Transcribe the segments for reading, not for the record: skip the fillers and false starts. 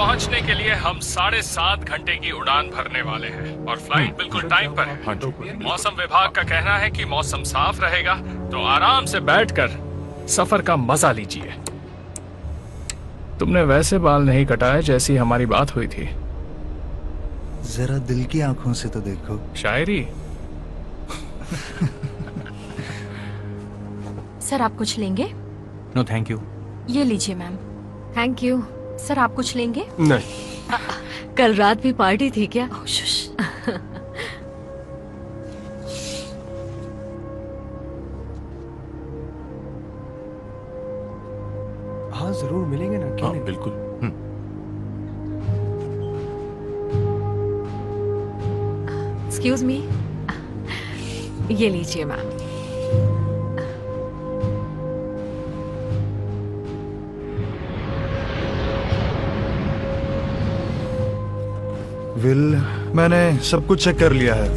पहुंचने के लिए हम 7.5 घंटे की उड़ान भरने वाले हैं और फ्लाइट बिल्कुल टाइम पर है। मौसम विभाग का कहना है कि मौसम साफ रहेगा, तो आराम से बैठकर सफर का मजा लीजिए। तुमने वैसे बाल नहीं कटाए जैसी हमारी बात हुई थी। जरा दिल की आंखों से तो देखो। शायरी। सर आप कुछ लेंगे? No thank you. ये लीजिए मैम। Thank you. सर आप कुछ लेंगे? नहीं। कल रात भी पार्टी थी क्या? हाँ जरूर मिलेंगे ना, क्यों नहीं? बिल्कुल। एक्सक्यूज मी, ये लीजिए मैम। विल, मैंने सब कुछ चेक कर लिया है,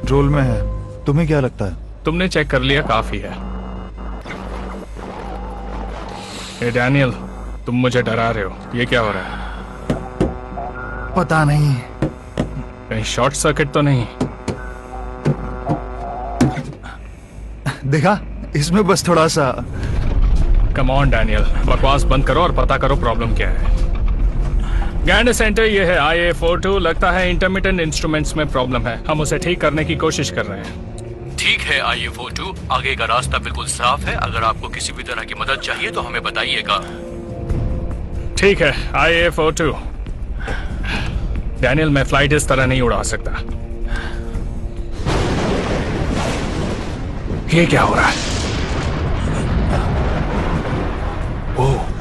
रोल में है। तुम्हें क्या लगता है? तुमने चेक कर लिया, काफी है। ए डैनियल, तुम मुझे डरा रहे हो। ये क्या हो रहा है? पता नहीं, कहीं शॉर्ट सर्किट तो नहीं? देखा, इसमें बस थोड़ा सा। कम ऑन डैनियल, बकवास बंद करो और पता करो प्रॉब्लम क्या है। गैंड सेंटर, ये है IA42। लगता है इंटरमिटेंट इंस्ट्रूमेंट्स में प्रॉब्लम है। हम उसे ठीक करने की कोशिश कर रहे हैं। ठीक है IA42, आगे का रास्ता बिल्कुल साफ है। अगर आपको किसी भी तरह की मदद चाहिए तो हमें बताइएगा। ठीक है IA42। डैनियल, मैं फ्लाइट इस तरह नहीं उड़ा सकता। ये क्या हो रहा है? ओह,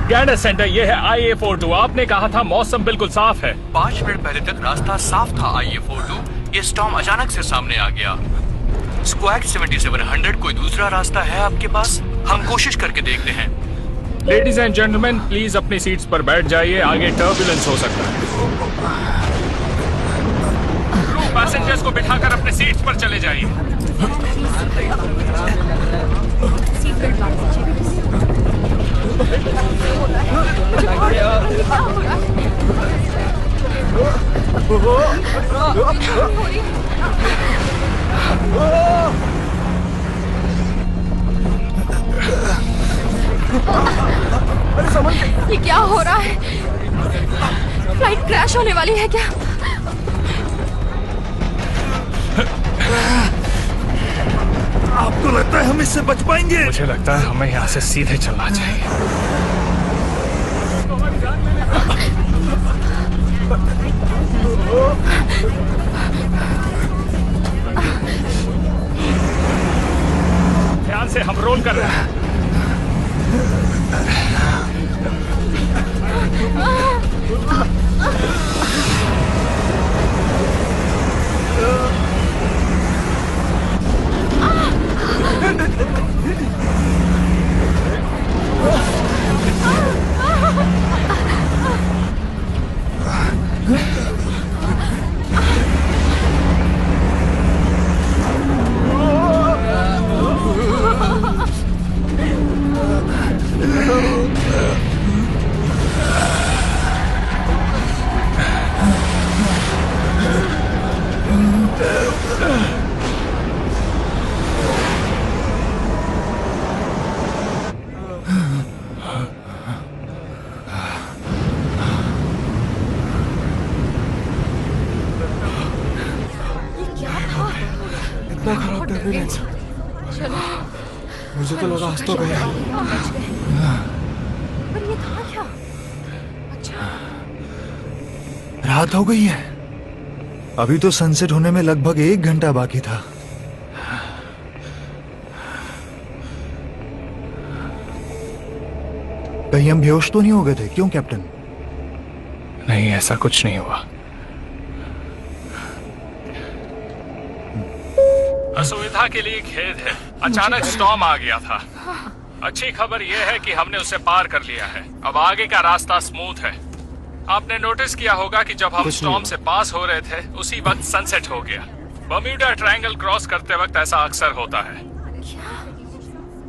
गैंड सेंटर, ये है IA42। आपने कहा था मौसम बिल्कुल साफ है। 5 मिनट पहले तक रास्ता साफ था IA42। ये स्टॉर्म अचानक से सामने आ गया। स्क्वाड 7700, कोई दूसरा रास्ता है आपके पास? हम कोशिश करके देखते हैं। लेडीज एंड जेंटलमैन, प्लीज अपनी सीट्स पर बैठ जाइए, आगे टर्बुलेंस हो सकता है। क्रू पैसेंजर्स को बिठाकर अपने सीट्स पर चले जाइए। सीट बेल्ट बांध ये क्या हो रहा है? फ्लाइट क्रैश होने वाली है क्या? आपको लगता है हम इससे बच पाएंगे? मुझे लगता है हमें यहाँ से सीधे चलना चाहिए। ध्यान से, हम रोल कर रहे हैं। इतना खराब टर्बुलेंस, मुझे तो लगा हंस तो गया। पर ये था क्या? अच्छा, रात हो गई है। अभी तो सनसेट होने में लगभग 1 घंटा बाकी था। कहीं हम बेहोश तो नहीं हो गए थे? क्यों कैप्टन? नहीं, ऐसा कुछ नहीं हुआ। असुविधा के लिए खेद है, अचानक स्टॉर्म आ गया था। अच्छी खबर यह है कि हमने उसे पार कर लिया है। अब आगे का रास्ता स्मूथ है। आपने नोटिस किया होगा कि जब हम स्टॉर्म से पास हो रहे थे उसी वक्त सनसेट हो गया। बर्म्यूडा ट्रायंगल क्रॉस करते वक्त ऐसा अक्सर होता है।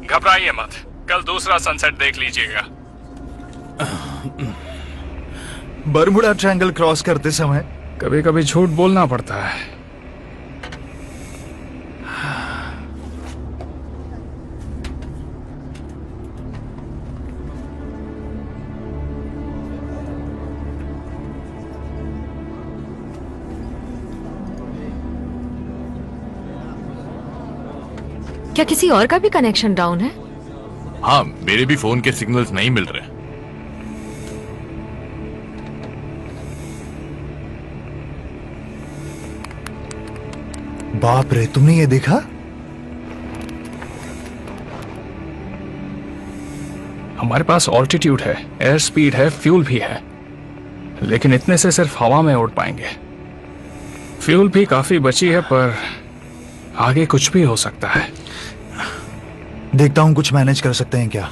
घबराइए मत, कल दूसरा सनसेट देख लीजिएगा। बर्मुडा ट्रायंगल क्रॉस करते समय कभी कभी झूठ बोलना पड़ता है। क्या किसी और का भी कनेक्शन डाउन है? हाँ, मेरे भी फोन के सिग्नल्स नहीं मिल रहे। बाप रे, तुमने ये देखा? हमारे पास ऑल्टीट्यूड है, एयर स्पीड है, फ्यूल भी है, लेकिन इतने से सिर्फ हवा में उड़ पाएंगे। फ्यूल भी काफी बची है, पर आगे कुछ भी हो सकता है। देखता हूं कुछ मैनेज कर सकते हैं क्या।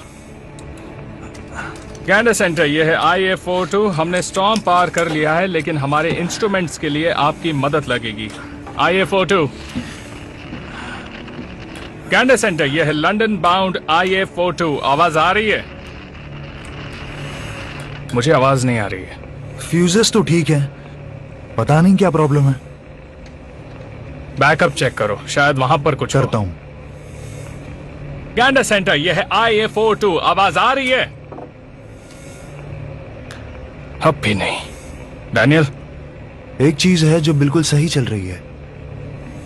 कैंडा सेंटर, ये है IA42। हमने स्टॉर्म पार कर लिया है, लेकिन हमारे इंस्ट्रूमेंट्स के लिए आपकी मदद लगेगी। IA42। कैंडा सेंटर, ये है लंदन बाउंड IA42। आवाज आ रही है? मुझे आवाज नहीं आ रही है। फ्यूजेस तो ठीक है, पता नहीं क्या प्रॉब्लम है। बैकअप चेक करो, शायद वहां पर कुछ करता हूं। कैंडा सेंटर, यह है IA42। आवाज आ रही है? अब भी नहीं। डैनियल, एक चीज है जो बिल्कुल सही चल रही है।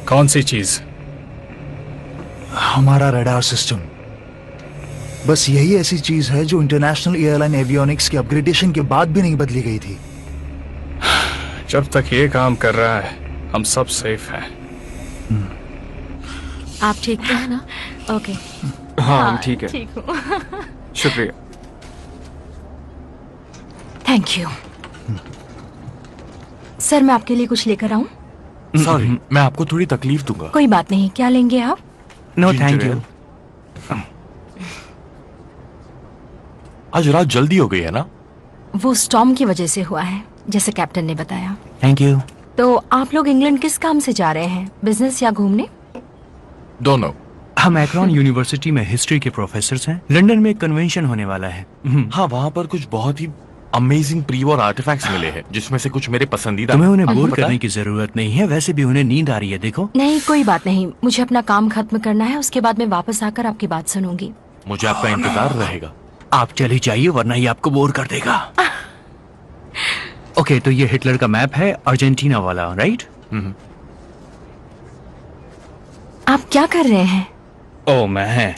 कौन सी चीज? हमारा रडार सिस्टम। बस यही ऐसी चीज है जो इंटरनेशनल एयरलाइन एवियोनिक्स के अपग्रेडेशन के बाद भी नहीं बदली गई थी। जब तक ये काम कर रहा है, हम सब सेफ हैं। आप ठीक तो है ना? ओके। हाँ, हम ठीक है। ठीक हूँ। शुक्रिया। Thank you. सर, मैं आपके लिए कुछ लेकर आऊं? सॉरी, मैं आपको थोड़ी तकलीफ दूंगा। कोई बात नहीं। क्या लेंगे आप? No Ginger thank you. ale। आज रात जल्दी हो गई है ना? वो स्टॉर्म की वजह से हुआ है, जैसे कैप्टन ने बताया। Thank you. तो आप लोग इंग्लैंड किस काम से जा रहे हैं? बिजनेस या घूमने? दोनों। हम एक्रोन यूनिवर्सिटी में हिस्ट्री के प्रोफेसर हैं। लंदन में एक कन्वेंशन होने वाला है। हाँ, वहाँ पर कुछ बहुत ही अमेजिंग प्री वॉर आर्टिफैक्ट्स मिले हैं, जिसमें से कुछ मेरे पसंदीदा। तुम्हें उन्हें बोर पता है? करने की जरूरत नहीं है, वैसे भी उन्हें नींद आ रही है। देखो, नहीं, कोई बात नहीं। मुझे अपना काम खत्म करना है, उसके बाद मैं वापस आकर आपकी बात सुनूंगी। मुझे आपका इंतजार रहेगा। आप चली जाइए वरना ये आपको बोर कर देगा। ओके, तो ये हिटलर का मैप है, अर्जेंटीना वाला, राइट? आप क्या कर रहे हैं? ओ, मैं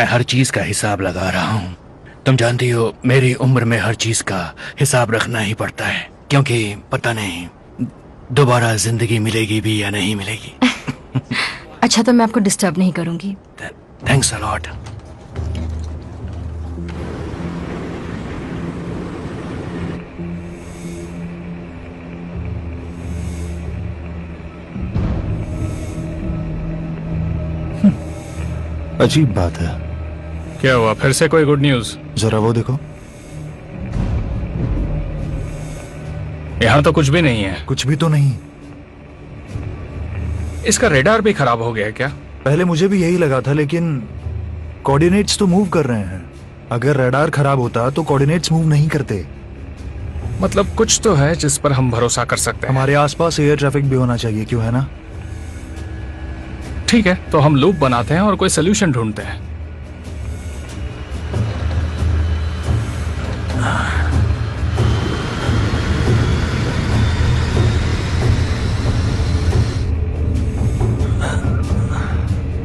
हर चीज का हिसाब लगा रहा हूँ। तुम जानती हो, मेरी उम्र में हर चीज का हिसाब रखना ही पड़ता है, क्योंकि पता नहीं दोबारा जिंदगी मिलेगी भी या नहीं मिलेगी। अच्छा, तो मैं आपको डिस्टर्ब नहीं करूंगी। Thanks a lot. अजीब बात है। क्या हुआ? फिर से कोई गुड न्यूज? जरा वो देखो। यहाँ तो कुछ भी नहीं है। कुछ भी तो नहीं। इसका रेडार भी खराब हो गया है क्या? पहले मुझे भी यही लगा था, लेकिन कोऑर्डिनेट्स तो मूव कर रहे हैं। अगर रडार खराब होता तो कोऑर्डिनेट्स मूव नहीं करते। मतलब कुछ तो है जिस पर हम भरोसा कर सकते हैं। हमारे आसपास एयर ट्रैफिक भी होना चाहिए, क्यों, है ना? ठीक है, तो हम लूप बनाते हैं और कोई सोल्यूशन ढूंढते हैं।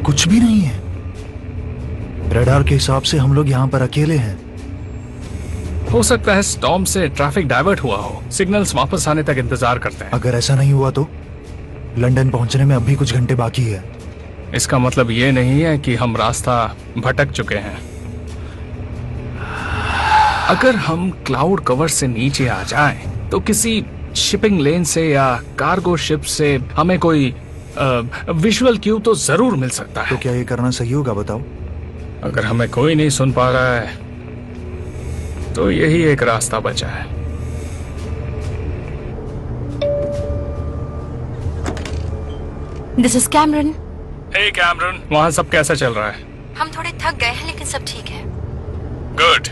कुछ भी नहीं है। रडार के हिसाब से हम लोग यहाँ पर अकेले हैं। हो सकता है स्टॉर्म से ट्रैफिक डाइवर्ट हुआ हो। सिग्नल्स वापस आने तक इंतजार करते हैं। अगर ऐसा नहीं हुआ तो लंदन पहुंचने में अब भी कुछ घंटे बाकी है। इसका मतलब ये नहीं है कि हम रास्ता भटक चुके हैं। अगर हम क्लाउड कवर से नीचे आ जाएं, तो किसी शिपिंग लेन से या कार्गो शिप से हमें कोई विजुअल क्यू तो जरूर मिल सकता है। तो क्या ये करना सही होगा, बताओ? अगर हमें कोई नहीं सुन पा रहा है, तो यही एक रास्ता बचा है। This is Cameron. Hey Cameron, वहाँ सब कैसा चल रहा है? हम थोड़े थक गए हैं लेकिन सब ठीक है। गुड।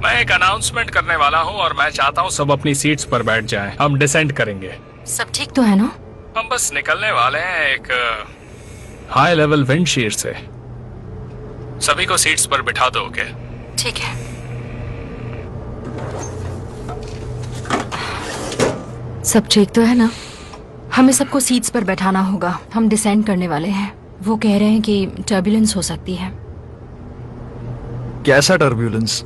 मैं एक अनाउंसमेंट करने वाला हूँ और मैं चाहता हूँ सब अपनी सीट्स पर बैठ जाएं। हम डिसेंड करेंगे। सब ठीक तो है ना? हम बस निकलने वाले हैं एक हाई लेवल विंड शीर से। सभी को सीट्स पर बिठा दो, ओके? ठीक है। सब ठीक तो है ना? हमें सबको सीट्स पर बैठाना होगा। हम डिसेंड करने वाले हैं। वो कह रहे हैं कि टर्बुलेंस हो सकती है। कैसा टर्ब्यूलेंस?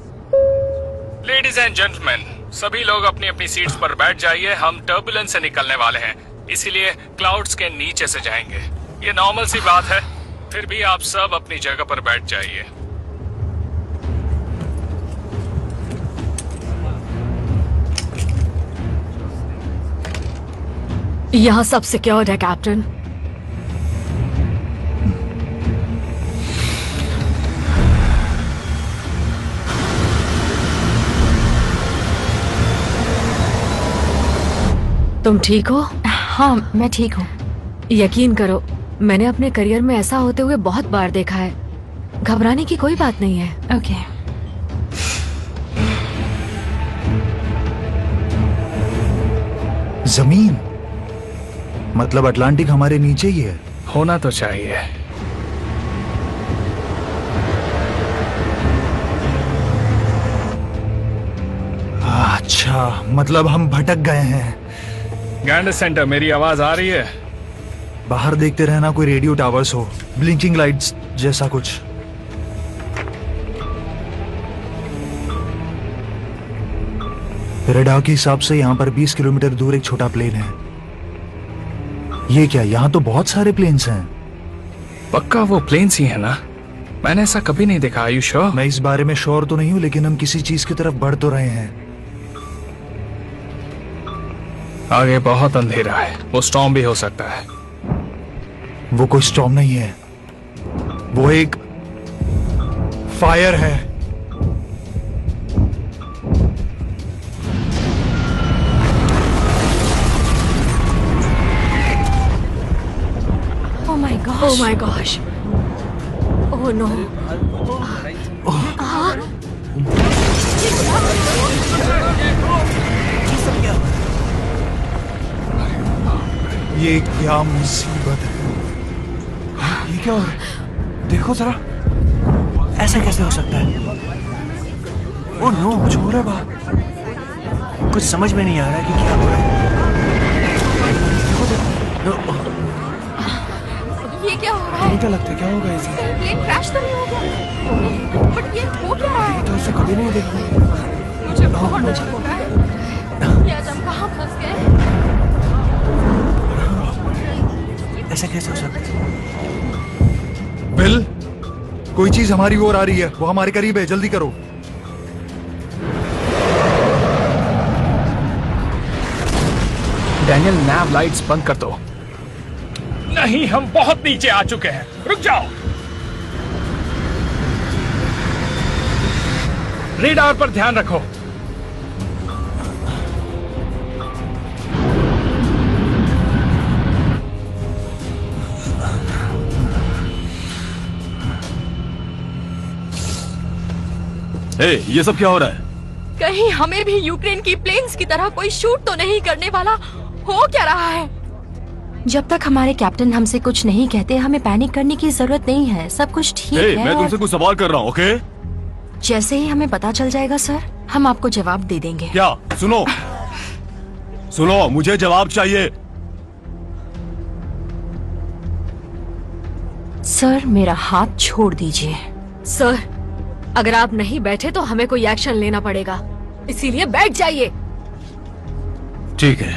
लेडीज एंड जेंटलमैन, सभी लोग अपनी अपनी सीट्स पर बैठ जाइए। हम टर्बुलेंस से निकलने वाले हैं, इसीलिए क्लाउड्स के नीचे से जाएंगे। ये नॉर्मल सी बात है, फिर भी आप सब अपनी जगह पर बैठ जाइए। यहाँ सब सिक्योर्ड है कैप्टन। तुम ठीक हो? हाँ, मैं ठीक हूँ। यकीन करो, मैंने अपने करियर में ऐसा होते हुए बहुत बार देखा है। घबराने की कोई बात नहीं है। ओके। जमीन मतलब अटलांटिक हमारे नीचे ही है। होना तो चाहिए। अच्छा, मतलब हम भटक गए हैं। गैंडस सेंटर, मेरी आवाज आ रही है? बाहर देखते रहना, कोई रेडियो टावर्स हो, ब्लिंकिंग लाइट्स जैसा कुछ। रडार के हिसाब से यहाँ पर 20 किलोमीटर दूर एक छोटा प्लेन है। ये क्या, यहाँ तो बहुत सारे प्लेन्स हैं। पक्का वो प्लेन्स ही है ना? मैंने ऐसा कभी नहीं देखा। आयु श्योर? मैं इस बारे में श्योर तो नहीं हूँ, लेकिन हम किसी चीज की तरफ बढ़ तो रहे हैं। आगे बहुत अंधेरा है, वो स्टॉर्म भी हो सकता है। वो कोई स्टॉर्म नहीं है, वो एक फायर है। Oh my gosh. Oh my gosh. Oh no. ये क्या मुसीबत है? ये क्या हो रहा है? देखो जरा, ऐसा कैसे हो सकता है? ओ नो, कुछ हो रहा है बाहर। कुछ समझ में नहीं आ रहा है कि क्या हो रहा है। देखो, ये क्या हो रहा है? क्या लगता है क्या होगा इसे? प्लेन क्रैश तो नहीं हो गया? बट ये हो क्या रहा है? तो ऐसे कभी नहीं देखा। मुझे बहुत डर लग रहा है। ये आज हम कहाँ फंस गए? ऐसा कैसे हो सकता है? बिल, कोई चीज हमारी ओर आ रही है, वो हमारे करीब है, जल्दी करो। डैनियल, नैव लाइट्स बंद कर दो। नहीं, हम बहुत नीचे आ चुके हैं, रुक जाओ। रेडार पर ध्यान रखो। ये सब क्या हो रहा है? कहीं हमें भी यूक्रेन की प्लेन्स की तरह कोई शूट तो नहीं करने वाला? हो क्या रहा है? जब तक हमारे कैप्टन हमसे कुछ नहीं कहते, हमें पैनिक करने की जरूरत नहीं है। सब कुछ ठीक है। मैं तुमसे कुछ सवाल कर रहा हूँ, ओके? जैसे ही हमें पता चल जाएगा सर, हम आपको जवाब दे देंगे। क्या? सुनो सुनो, मुझे जवाब चाहिए। सर, मेरा हाथ छोड़ दीजिए। सर, अगर आप नहीं बैठे तो हमें कोई एक्शन लेना पड़ेगा, इसीलिए बैठ जाइए। ठीक है।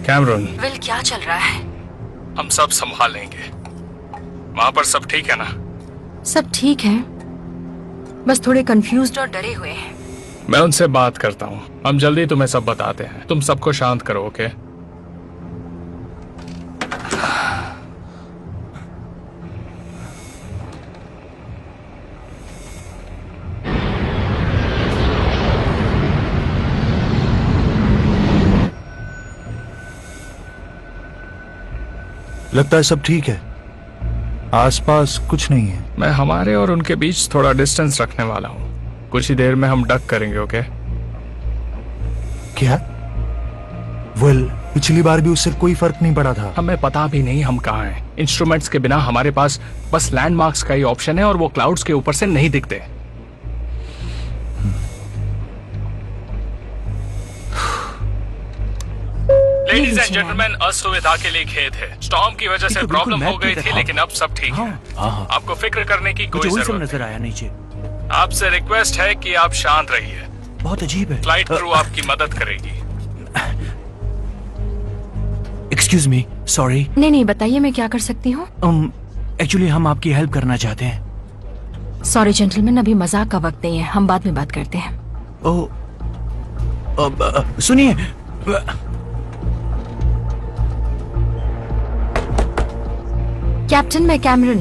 कैमरन, विल, क्या चल रहा है? हम सब संभाल लेंगे। वहां पर सब ठीक है ना? सब ठीक है, बस थोड़े कंफ्यूज्ड और डरे हुए हैं। मैं उनसे बात करता हूँ, हम जल्दी तुम्हें सब बताते हैं। तुम सबको शांत करो, ओके? लगता है सब ठीक है, आसपास कुछ नहीं है। मैं हमारे और उनके बीच थोड़ा डिस्टेंस रखने वाला हूँ। कुछ ही देर में हम डक करेंगे, ओके? क्या? वेल, पिछली बार भी उससे कोई फर्क नहीं पड़ा था। हमें पता भी नहीं हम कहाँ हैं। इंस्ट्रूमेंट्स के बिना हमारे पास बस लैंडमार्क्स का ही ऑप्शन है और वो क्लाउड्स के ऊपर से नहीं दिखते। लेडीज एंड जेंटलमैन, असुविधा के लिए खेद है। स्टॉर्म की वजह से प्रॉब्लम हो गई थी, लेकिन अब सब ठीक है। आपको फिक्र करने की कोई जरूरत नजर आया नीचे। नहीं। आपसे रिक्वेस्ट है कि आप शांत रहिए। बहुत अजीब है। फ्लाइट क्रू आपकी मदद करेगी। Excuse me, sorry. नहीं नहीं, बताइए मैं क्या कर सकती हूँ। एक्चुअली हम आपकी हेल्प करना चाहते हैं। सॉरी जेंटलमैन, अभी मजाक का वक्त नहीं है, हम बाद में बात करते हैं। सुनिए, कैप्टन, मैं कैमरन।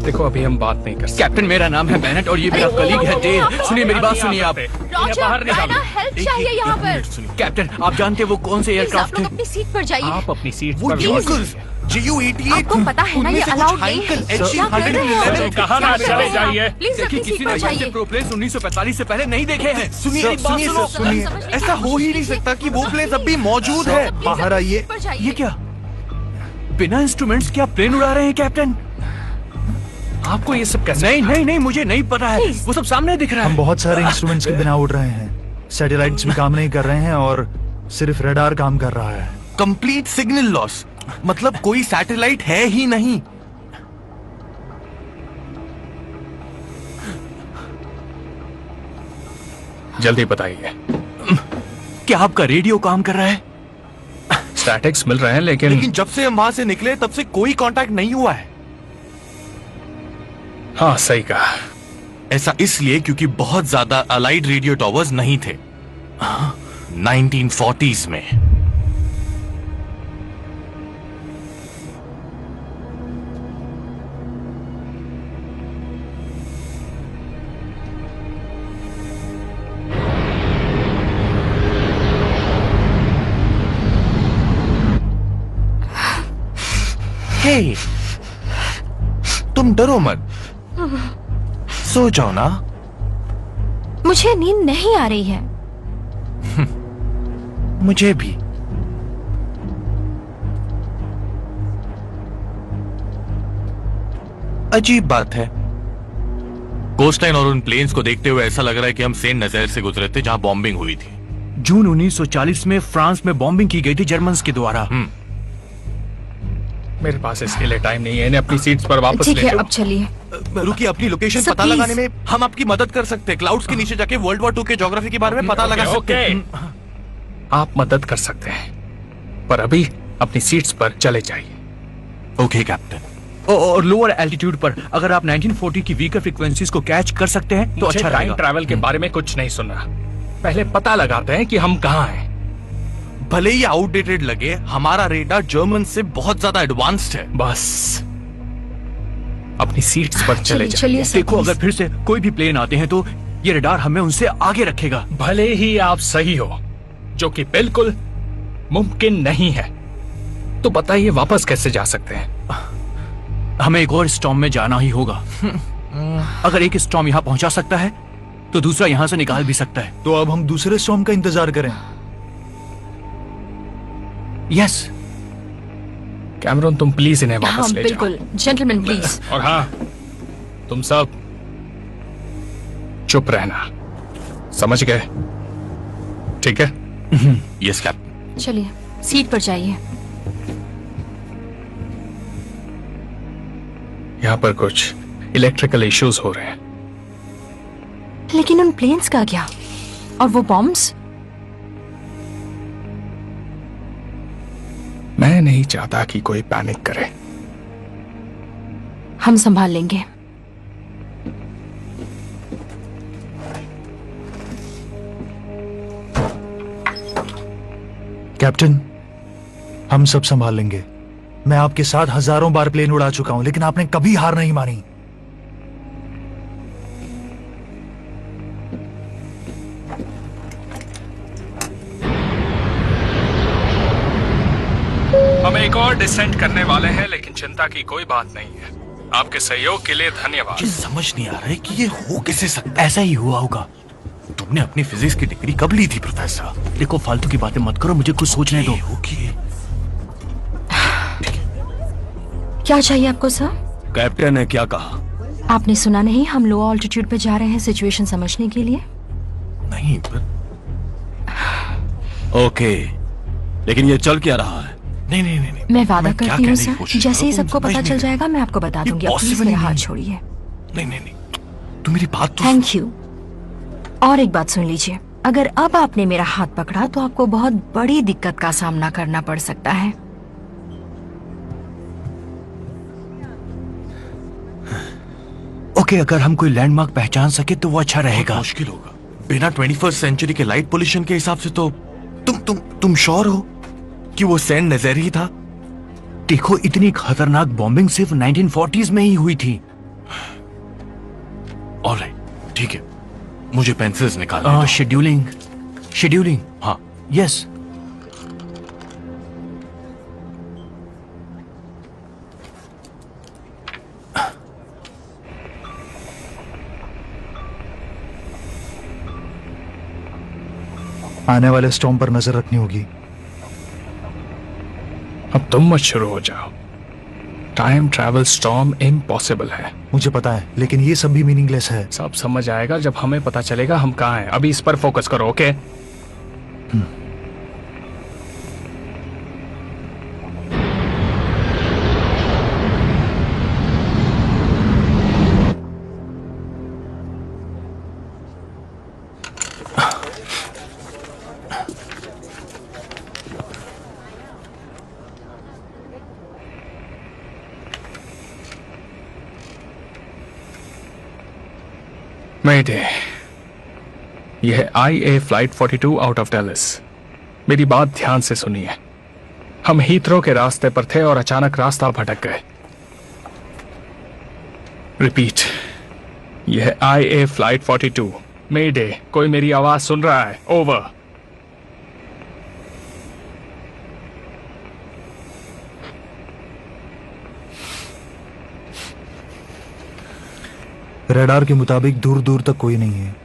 देखो, अभी हम बात नहीं कर सकते। कैप्टन मेरा नाम है बेनेट और ये मेरा कलीग है डेल। सुनिए मेरी बात सुनिए आप। बाहर निकालो। हेल्प चाहिए यहाँ पर। कैप्टन, आप जानते हैं वो कौन से प्लीज आप एयरक्राफ्ट लोग थे? अपनी सीट पर जाइए। आप अपनी सीट वो पर व्हीकल्स JU-88 आपको पता है ना ये अलाउड नहीं है। क्या कर रहे हैं आप? HG-111 कहाँ ना चले जाइए। प्लीज अपनी सीट पर जाइए। प्रोप्लेन्स 1945 से पहले नहीं देखे हैं। सुनिए मेरी बात सुनिए सुनो। सर, सुनिए, समझ नहीं ऐसा हो ही नहीं सकता कि वो प्लेन अब भी मौजूद है। बाहर आइए। ये क्या? बिना इंस्ट्रूमेंट्स क्या प्लेन उड़ा रहे हैं कैप्टन? आपको ये सब कैसे? नहीं नहीं नहीं, मुझे नहीं पता है। वो सब सामने दिख रहा हम है। बहुत सारे इंस्ट्रूमेंट्स के बिना उड़ रहे हैं। सैटेलाइट्स भी काम नहीं कर रहे हैं और सिर्फ रडार काम कर रहा है। कंप्लीट सिग्नल लॉस, मतलब कोई सैटेलाइट है ही नहीं। जल्दी बताइए। क्या आपका रेडियो काम कर रहा है? स्टैटिक्स मिल रहे हैं, लेकिन लेकिन जब से हम वहां से निकले तब से कोई कांटेक्ट नहीं हुआ है। हाँ, सही कहा। ऐसा इसलिए क्योंकि बहुत ज्यादा अलाइड रेडियो टॉवर्स नहीं थे 1940s में। हे, तुम डरो मत, सो जाओ ना। मुझे नींद नहीं आ रही है। मुझे भी। अजीब बात है, कोस्टलाइन और उन प्लेन्स को देखते हुए ऐसा लग रहा है कि हम सेंट नज़ीर से गुजरे थे जहां बॉम्बिंग हुई थी। जून 1940 में फ्रांस में बॉम्बिंग की गई थी जर्मन्स के द्वारा। मेरे पास इसके लिए टाइम नहीं है। इन्हें अपनी सीट्स पर वापस ठीक ले है, जाओ। अब चलिए। रुकिए, अपनी लोकेशन सर, पता प्लीज। लगाने में हम आपकी मदद कर सकते हैं। क्लाउड्स के नीचे जाके वर्ल्ड वॉर 2 के ज्योग्राफी के बारे में पता लगा सकते हैं। आप मदद कर सकते हैं, पर अभी अपनी सीट्स पर चले जाइए। Okay captain. और लोअर एल्टीट्यूड पर अगर आप 1940 की वीकर फ्रीक्वेंसीज को कैच कर सकते हैं तो मुझे अच्छा टाइम रहेगा। ट्रैवल के बारे में कुछ नहीं सुनना। पहले पता लगाते हैं कि हम कहाँ हैं। भले ही आउटडेटेड लगे, हमारा रेडार जर्मन से बहुत ज्यादा एडवांस्ड है। बस अपनी सीट्स पर चले चलिए जाइए। चलिए सर, देखो, प्लीज। अगर फिर से कोई भी प्लेन आते हैं तो ये रडार हमें उनसे आगे रखेगा। भले ही आप सही हो, जो कि बिल्कुल मुमकिन नहीं है, तो बताइए वापस कैसे जा सकते हैं? हमें एक और स्टॉर्म में जाना ही होगा। अगर एक स्टॉर्म यहाँ पहुंचा सकता है तो दूसरा यहाँ से निकाल भी सकता है। तो अब हम दूसरे स्टॉर्म का इंतजार करें। यस। कैमरन, तुम प्लीज इन्हें वापस हाँ ले जाओ। बिल्कुल, जेंटलमैन प्लीज। और हाँ, तुम सब चुप रहना, समझ गए? ठीक है? Yes captain. चलिए सीट पर जाइए। यहाँ पर कुछ इलेक्ट्रिकल इश्यूज हो रहे हैं। लेकिन उन प्लेन्स का क्या? और वो बॉम्ब्स? मैं नहीं चाहता कि कोई पैनिक करे। हम संभाल लेंगे। कैप्टन, हम सब संभाल लेंगे। मैं आपके साथ हजारों बार प्लेन उड़ा चुका हूं, लेकिन आपने कभी हार नहीं मानी। डिसेंट करने वाले हैं, लेकिन चिंता की कोई बात नहीं है। आपके सहयोग के लिए धन्यवाद। मुझे समझ नहीं आ रहा है कि ये हो कैसे सकता है। ऐसा ही हुआ होगा। तुमने अपनी फिजिक्स की डिग्री कब ली थी प्रोफेसर? देखो फालतू की बातें मत करो, मुझे कुछ सोचने दो। होगी। क्या चाहिए आपको सर? कैप्टन ने क्या कहा? आपने सुना नहीं, हम लो ऑल्टीट्यूड पे जा रहे हैं सिचुएशन समझने के लिए। नहीं पर... ओके, लेकिन ये चल क्या रहा है? नहीं नहीं नहीं, नहीं। मैं वादा मैं क्या करती हूँ कहने की सर, कोशिश जैसे ही कर रहा हूँ, सबको तुम पता समझ चल नहीं जाएगा मैं आपको बता ये दूंगी। आप प्लीज possible मेरा ही हाथ नहीं। छोड़िए। नहीं नहीं नहीं, तू मेरी बात तो थैंक यू। और एक बात सुन लीजिए, अगर अब आपने मेरा हाथ पकड़ा तो आपको बहुत बड़ी दिक्कत का सामना करना पड़ सकता है। ओके, अगर हम कोई लैंडमार्क पहचान सके तो वो अच्छा रहेगा। मुश्किल होगा बिना 21st सेंचुरी के लाइट पोल्यूशन के हिसाब से। तो तुम श्योर हो कि वो सेंट नज़र ही था? देखो, इतनी खतरनाक बॉम्बिंग सिर्फ 1940s में ही हुई थी। ऑलराइट, ठीक है, मुझे पेंसिल्स निकालने दो। शेड्यूलिंग। हाँ, यस। आने वाले स्टॉर्म पर नजर रखनी होगी। अब तुम मत शुरू हो जाओ। टाइम ट्रैवल स्टॉर्म इम्पॉसिबल है। मुझे पता है, लेकिन ये सब भी मीनिंगलेस है। सब समझ आएगा जब हमें पता चलेगा हम कहाँ हैं। अभी इस पर फोकस करो, ओके? मेडे, यह है IA flight 42 out of Dallas. मेरी बात ध्यान से सुनिए। हम हीथ्रो के रास्ते पर थे और अचानक रास्ता भटक गए। रिपीट, यह है IA फ्लाइट 42। मेडे, कोई मेरी आवाज सुन रहा है? ओवर। रडार के मुताबिक दूर दूर तक कोई नहीं है।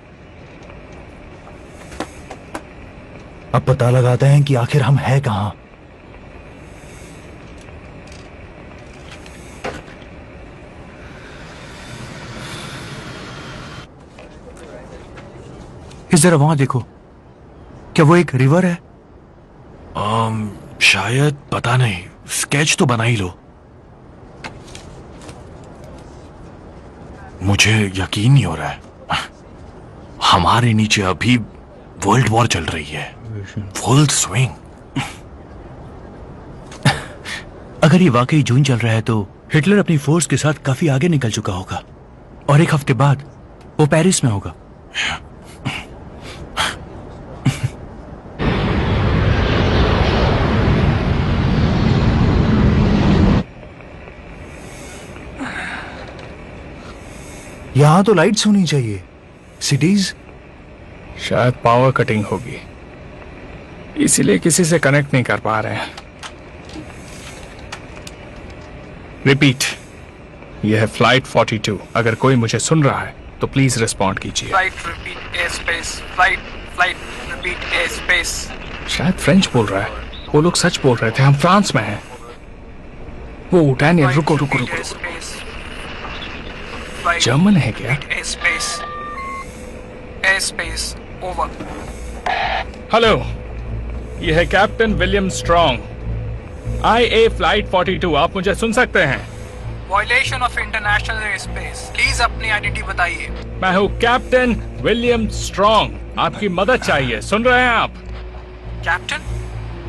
अब पता लगाते हैं कि आखिर हम हैं कहां। जरा वहां देखो, क्या वो एक रिवर है? शायद, पता नहीं। स्केच तो बना ही लो। मुझे यकीन नहीं हो रहा है। हमारे नीचे अभी वर्ल्ड वॉर चल रही है, फुल स्विंग। अगर ये वाकई जून चल रहा है तो हिटलर अपनी फोर्स के साथ काफी आगे निकल चुका होगा और एक हफ्ते बाद वो पेरिस में होगा। यहां तो लाइट्स होनी चाहिए। सिटीज शायद पावर कटिंग होगी, इसीलिए किसी से कनेक्ट नहीं कर पा रहे हैं। रिपीट, यह है फ्लाइट 42। अगर कोई मुझे सुन रहा है तो प्लीज रिस्पॉन्ड कीजिए। Flight repeat air space. Flight repeat air space. शायद फ्रेंच बोल रहा है। वो लोग सच बोल रहे थे, हम फ्रांस में हैं। वो डैनियल, रुको रुको रुको, जर्मन है क्या? Air space over. हेलो, यह है captain William strong, IA flight 42। आप मुझे सुन सकते हैं? Violation of international air space. Please अपनी आइडेंटिटी बताइए। मैं हूँ कैप्टन विलियम स्ट्रॉन्ग, आपकी मदद चाहिए। सुन रहे हैं आप? कैप्टन,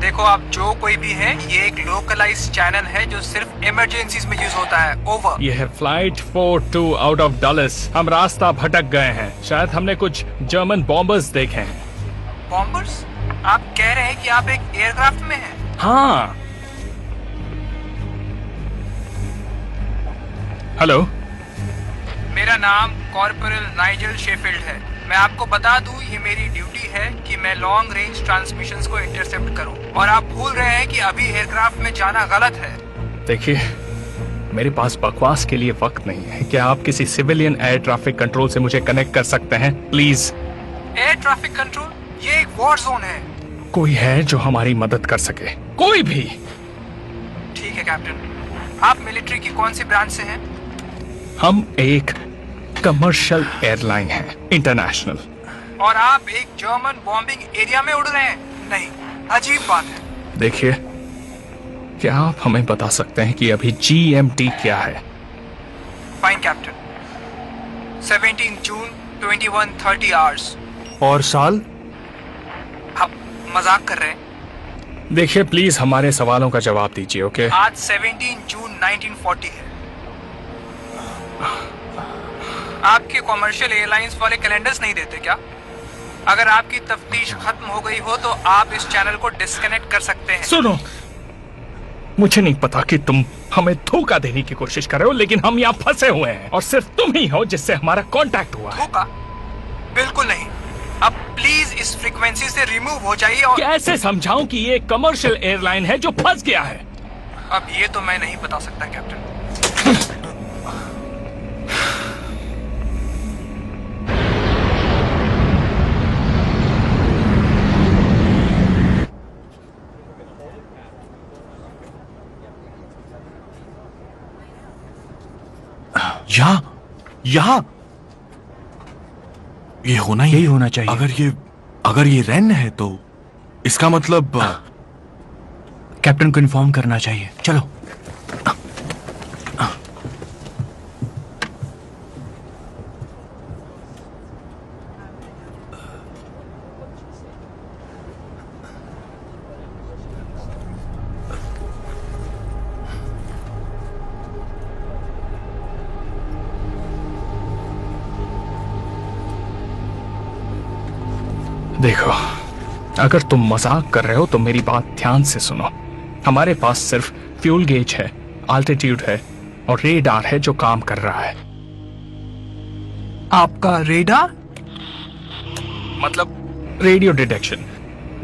देखो आप जो कोई भी है, ये एक लोकलाइज्ड चैनल है जो सिर्फ इमरजेंसीज में यूज होता है। ओवर। यह है फ्लाइट 42 आउट ऑफ डलस। हम रास्ता भटक गए हैं। शायद हमने कुछ जर्मन बॉम्बर्स देखे हैं। बॉम्बर्स? आप कह रहे हैं कि आप एक एयरक्राफ्ट में हैं? हाँ। हेलो, मेरा नाम कॉर्पोरल नाइजल शेफील्ड है। मैं आपको बता दूं, ये मेरी ड्यूटी है कि मैं लॉन्ग रेंज ट्रांसमिशंस को इंटरसेप्ट करूं, और आप भूल रहे हैं कि अभी एयरक्राफ्ट में जाना गलत है। देखिए, मेरे पास बकवास के लिए वक्त नहीं है। क्या आप किसी सिविलियन एयर ट्रैफिक कंट्रोल से मुझे कनेक्ट कर सकते हैं प्लीज? Air traffic control? ये एक वॉर जोन है। कोई है जो हमारी मदद कर सके? कोई भी? ठीक है कैप्टन। आप मिलिट्री की कौन सी ब्रांच से हैं? हम एक कमर्शियल एयरलाइन है, इंटरनेशनल। और आप एक जर्मन बॉम्बिंग एरिया में उड़ रहे हैं? नहीं, अजीब बात है। देखिए, क्या आप हमें बता सकते हैं कि अभी GMT क्या है? Fine captain. 17 जून 21:30 आवर्स। और साल? आप मजाक कर रहे हैं? देखिए, प्लीज हमारे सवालों का जवाब दीजिए, ओके? आज 17 जून 1940 है। आपके कॉमर्शियल एयरलाइंस वाले कैलेंडर्स नहीं देते क्या? अगर आपकी तफ्तीश खत्म हो गई हो तो आप इस चैनल को डिस्कनेक्ट कर सकते हैं। सुनो, मुझे नहीं पता कि तुम हमें धोखा देने की कोशिश कर रहे हो, लेकिन हम यहाँ फंसे हुए हैं और सिर्फ तुम ही हो जिससे हमारा कांटेक्ट हुआ है। धोखा? बिल्कुल नहीं। अब प्लीज इस फ्रीक्वेंसी से रिमूव हो जाइए। और कैसे समझाऊं कि ये कमर्शियल एयरलाइन है जो फंस गया है? अब ये तो मैं नहीं बता सकता कैप्टन। यहाँ ये होना यही होना चाहिए। अगर ये रेन है तो इसका मतलब कैप्टन को इन्फॉर्म करना चाहिए। चलो। देखो, अगर तुम मजाक कर रहे हो तो मेरी बात ध्यान से सुनो। हमारे पास सिर्फ फ्यूल गेज है, आल्टीट्यूड है और रेडार है जो काम कर रहा है। आपका रेडार? मतलब रेडियो डिटेक्शन,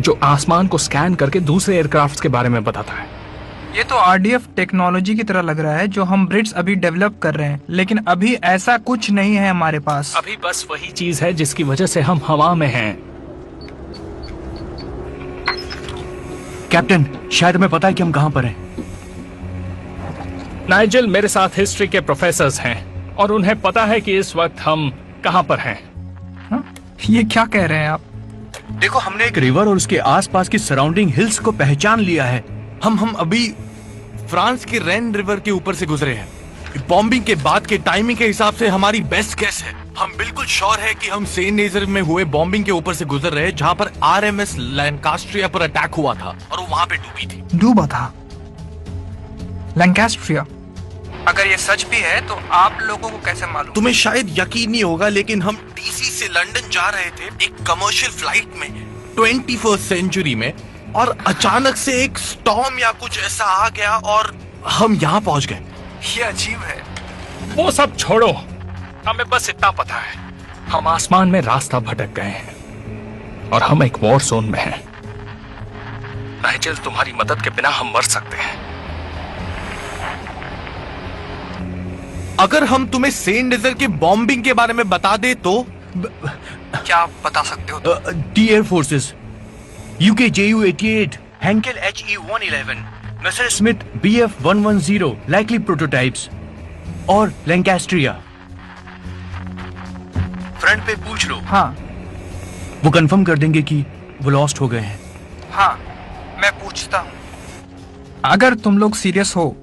जो आसमान को स्कैन करके दूसरे एयरक्राफ्ट के बारे में बताता है। ये तो RDF टेक्नोलॉजी की तरह लग रहा है जो हम ब्रिट्स अभी डेवलप कर रहे हैं, लेकिन अभी ऐसा कुछ नहीं है हमारे पास। अभी बस वही चीज है जिसकी वजह से हम हवा में हैं। कैप्टन, शायद हमें पता है कि हम कहां पर हैं। नाइजल मेरे साथ हिस्ट्री के प्रोफेसर्स हैं और उन्हें पता है कि इस वक्त हम कहां पर हैं। ये क्या कह रहे हैं आप? देखो, हमने एक रिवर और उसके आसपास की सराउंडिंग हिल्स को पहचान लिया है। हम अभी फ्रांस के रेन रिवर के ऊपर से गुजरे हैं। बॉम्बिंग के बाद के टाइमिंग के हिसाब से हमारी बेस्ट गेस है। हम बिल्कुल श्योर है कि हम सेंट नेजर में हुए बॉम्बिंग के ऊपर से गुजर रहे हैं, जहां पर RMS लैंकास्ट्रिया पर अटैक हुआ था और वो वहां पे डूबी थी। डूबा था लैंकास्ट्रिया? अगर ये सच भी है तो आप लोगों को कैसे मालूम? तुम्हें शायद यकीन नहीं होगा, लेकिन हम DC से लंदन जा रहे थे एक कमर्शियल फ्लाइट में 21st सेंचुरी में, और अचानक से एक स्टॉर्म या कुछ ऐसा आ गया और हम यहाँ पहुंच गए। ये अजीब है। वो सब छोड़ो, हमें बस इतना पता है, हम आसमान में रास्ता भटक गए हैं और हम एक वॉर जोन में हैं। नाइजल, तुम्हारी मदद के बिना हम मर सकते हैं। अगर हम तुम्हें सेंट नेजर के बॉम्बिंग के बारे में बता दे तो क्या आप बता सकते हो? T air forces, UK JU-88, Hankel HE-111, मैसर स्मिथ BF-110 लाइकली प्रोटोटाइप्स और लैंकास्ट्रिया। फ्रंट पे पूछ लो। हाँ वो कंफर्म कर देंगे कि वो लॉस्ट हो गए हैं। हाँ, मैं पूछता हूँ। अगर तुम लोग सीरियस हो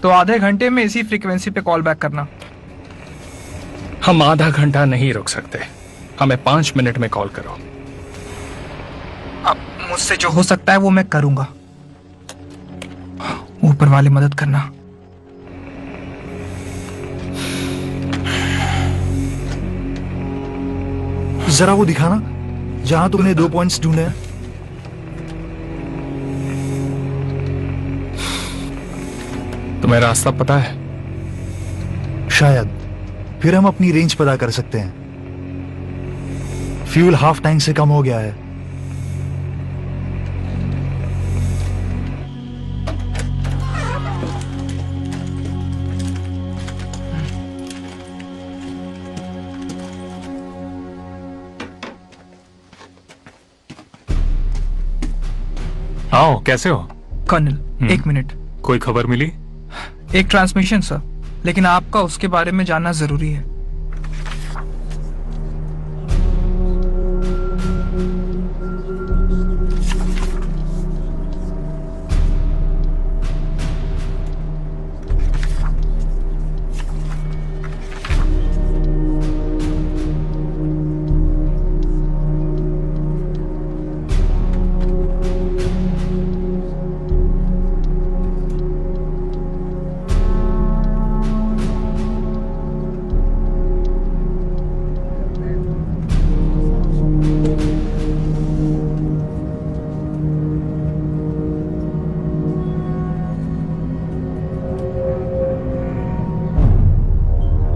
तो आधे घंटे में इसी फ्रीक्वेंसी पे कॉल बैक करना। हम आधा घंटा नहीं रुक सकते, हमें 5 मिनट में कॉल करो। अब मुझसे जो हो सकता है वो मैं करूंगा। ऊपर वाले मदद करना। जरा वो दिखाना जहां तुमने 2 पॉइंट्स ढूंढे हैं। तुम्हें रास्ता पता है? शायद, फिर हम अपनी रेंज पता कर सकते हैं। फ्यूल हाफ टैंक से कम हो गया है। आओ, कैसे हो? कर्नल, एक मिनट। कोई खबर मिली? एक ट्रांसमिशन सर, लेकिन आपका उसके बारे में जानना जरूरी है।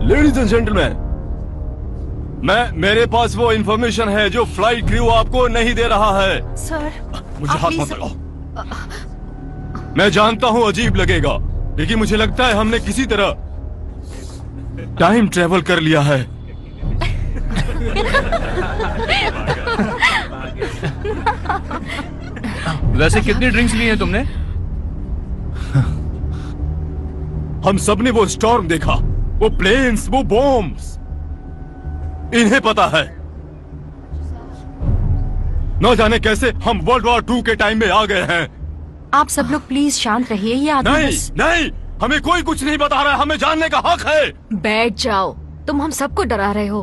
लेडीज एंड जेंटलमैन, मेरे पास वो इंफॉर्मेशन है जो फ्लाइट क्रू आपको नहीं दे रहा है। सर, मुझे हाथ मत लगाओ। मैं जानता हूँ अजीब लगेगा, लेकिन मुझे लगता है हमने किसी तरह टाइम ट्रेवल कर लिया है। वैसे कितनी ड्रिंक्स ली हैं तुमने? हम सबने वो स्टॉर्म देखा, वो प्लेन्स, वो बॉम्ब्स, इन्हें पता है। न जाने कैसे हम वर्ल्ड वॉर 2 के टाइम में आ गए हैं। आप सब लोग प्लीज शांत रहिए। ये आदमी नहीं बस... नहीं, हमें कोई कुछ नहीं बता रहा है, हमें जानने का हक है। बैठ जाओ, तुम हम सबको डरा रहे हो।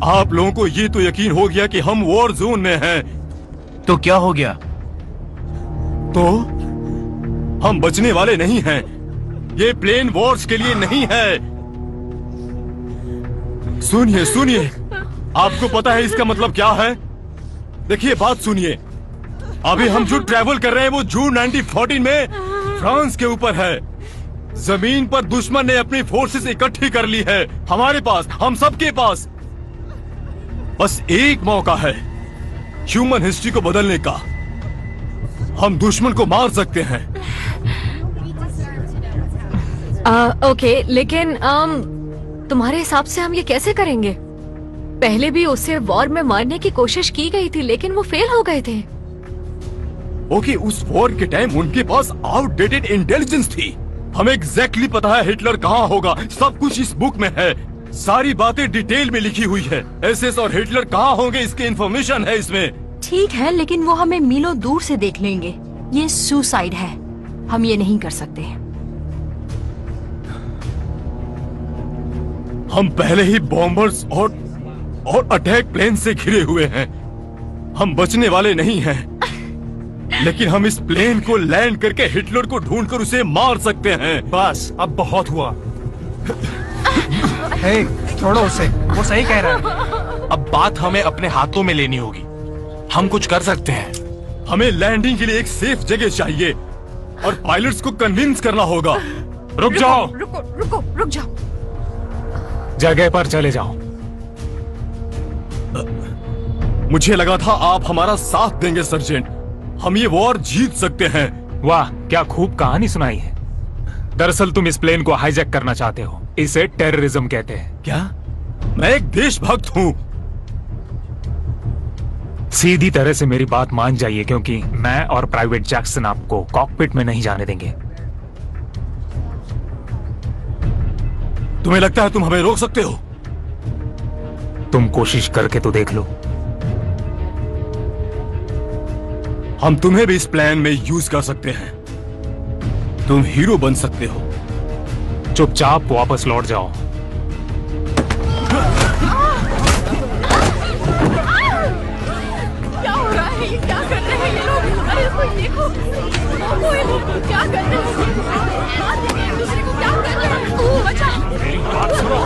आप लोगों को ये तो यकीन हो गया कि हम वॉर जोन में हैं। तो क्या हो गया? तो हम बचने वाले नहीं हैं। ये प्लेन वॉर्स के लिए नहीं है। सुनिए सुनिए, आपको पता है इसका मतलब क्या है? देखिए, बात सुनिए। अभी हम जो ट्रैवल कर रहे हैं वो जून 1914 में फ्रांस के ऊपर है। जमीन पर दुश्मन ने अपनी फोर्सेस इकट्ठी कर ली है। हमारे पास, हम सबके पास बस एक मौका है ह्यूमन हिस्ट्री को बदलने का। हम दुश्मन को मार सकते हैं। ओके, लेकिन तुम्हारे हिसाब से हम ये कैसे करेंगे? पहले भी उससे वॉर में मारने की कोशिश की गई थी, लेकिन वो फेल हो गए थे। ओके, उस वॉर के टाइम उनके पास आउटडेटेड इंटेलिजेंस थी। हमें एग्जैक्टली पता है हिटलर कहाँ होगा। सब कुछ इस बुक में है, सारी बातें डिटेल में लिखी हुई है। एसएस और हिटलर कहाँ होंगे इसकी इंफॉर्मेशन है इसमें। ठीक है, लेकिन वो हमें मीलों दूर से देख लेंगे। ये सुसाइड है, हम ये नहीं कर सकते। हम पहले ही बॉम्बर्स और अटैक प्लेन से घिरे हुए हैं। हम बचने वाले नहीं हैं। लेकिन हम इस प्लेन को लैंड करके हिटलर को ढूंढकर उसे मार सकते हैं। बस, अब बहुत हुआ। हे, छोड़ो उसे, वो सही कह रहा है। अब बात हमें अपने हाथों में लेनी होगी। हम कुछ कर सकते हैं। हमें लैंडिंग के लिए एक सेफ जगह चाहिए और पायलट्स को कन्विंस करना होगा। रुक जाओ, रुक जाओ। जगह पर चले जाओ। मुझे लगा था आप हमारा साथ देंगे सर्जेंट। हम ये वॉर जीत सकते हैं। वाह, क्या खूब कहानी सुनाई है। दरअसल तुम इस प्लेन को हाईजैक करना चाहते हो। इसे टेररिज्म कहते हैं। क्या? मैं एक देशभक्त हूँ। सीधी तरह से मेरी बात मान जाइए, क्योंकि मैं और प्राइवेट जैक्सन आपको कॉकपिट में नहीं जाने देंगे। तुम्हें लगता है तुम हमें रोक सकते हो? तुम कोशिश करके तो देख लो। हम तुम्हें भी इस प्लान में यूज कर सकते हैं। तुम हीरो बन सकते हो। चुपचाप वापस लौट जाओ। क्या हो रहा है? ये क्या कर रहे हैं ये लोग? अरे कोई देखो, कोई क्या कर रहे हैं? एक दूसरे को क्या कर रहे हैं? ओह, बचा। मेरी बात सुनो।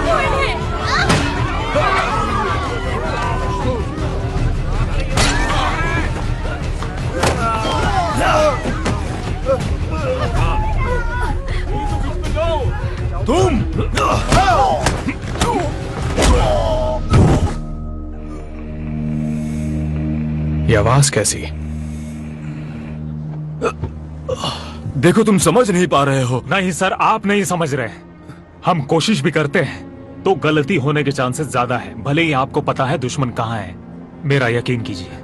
तुम ये आवाज कैसी? देखो, तुम समझ नहीं पा रहे हो। नहीं सर, आप नहीं समझ रहे। हम कोशिश भी करते हैं तो गलती होने के चांसेस ज्यादा है, भले ही आपको पता है दुश्मन कहां है। मेरा यकीन कीजिए।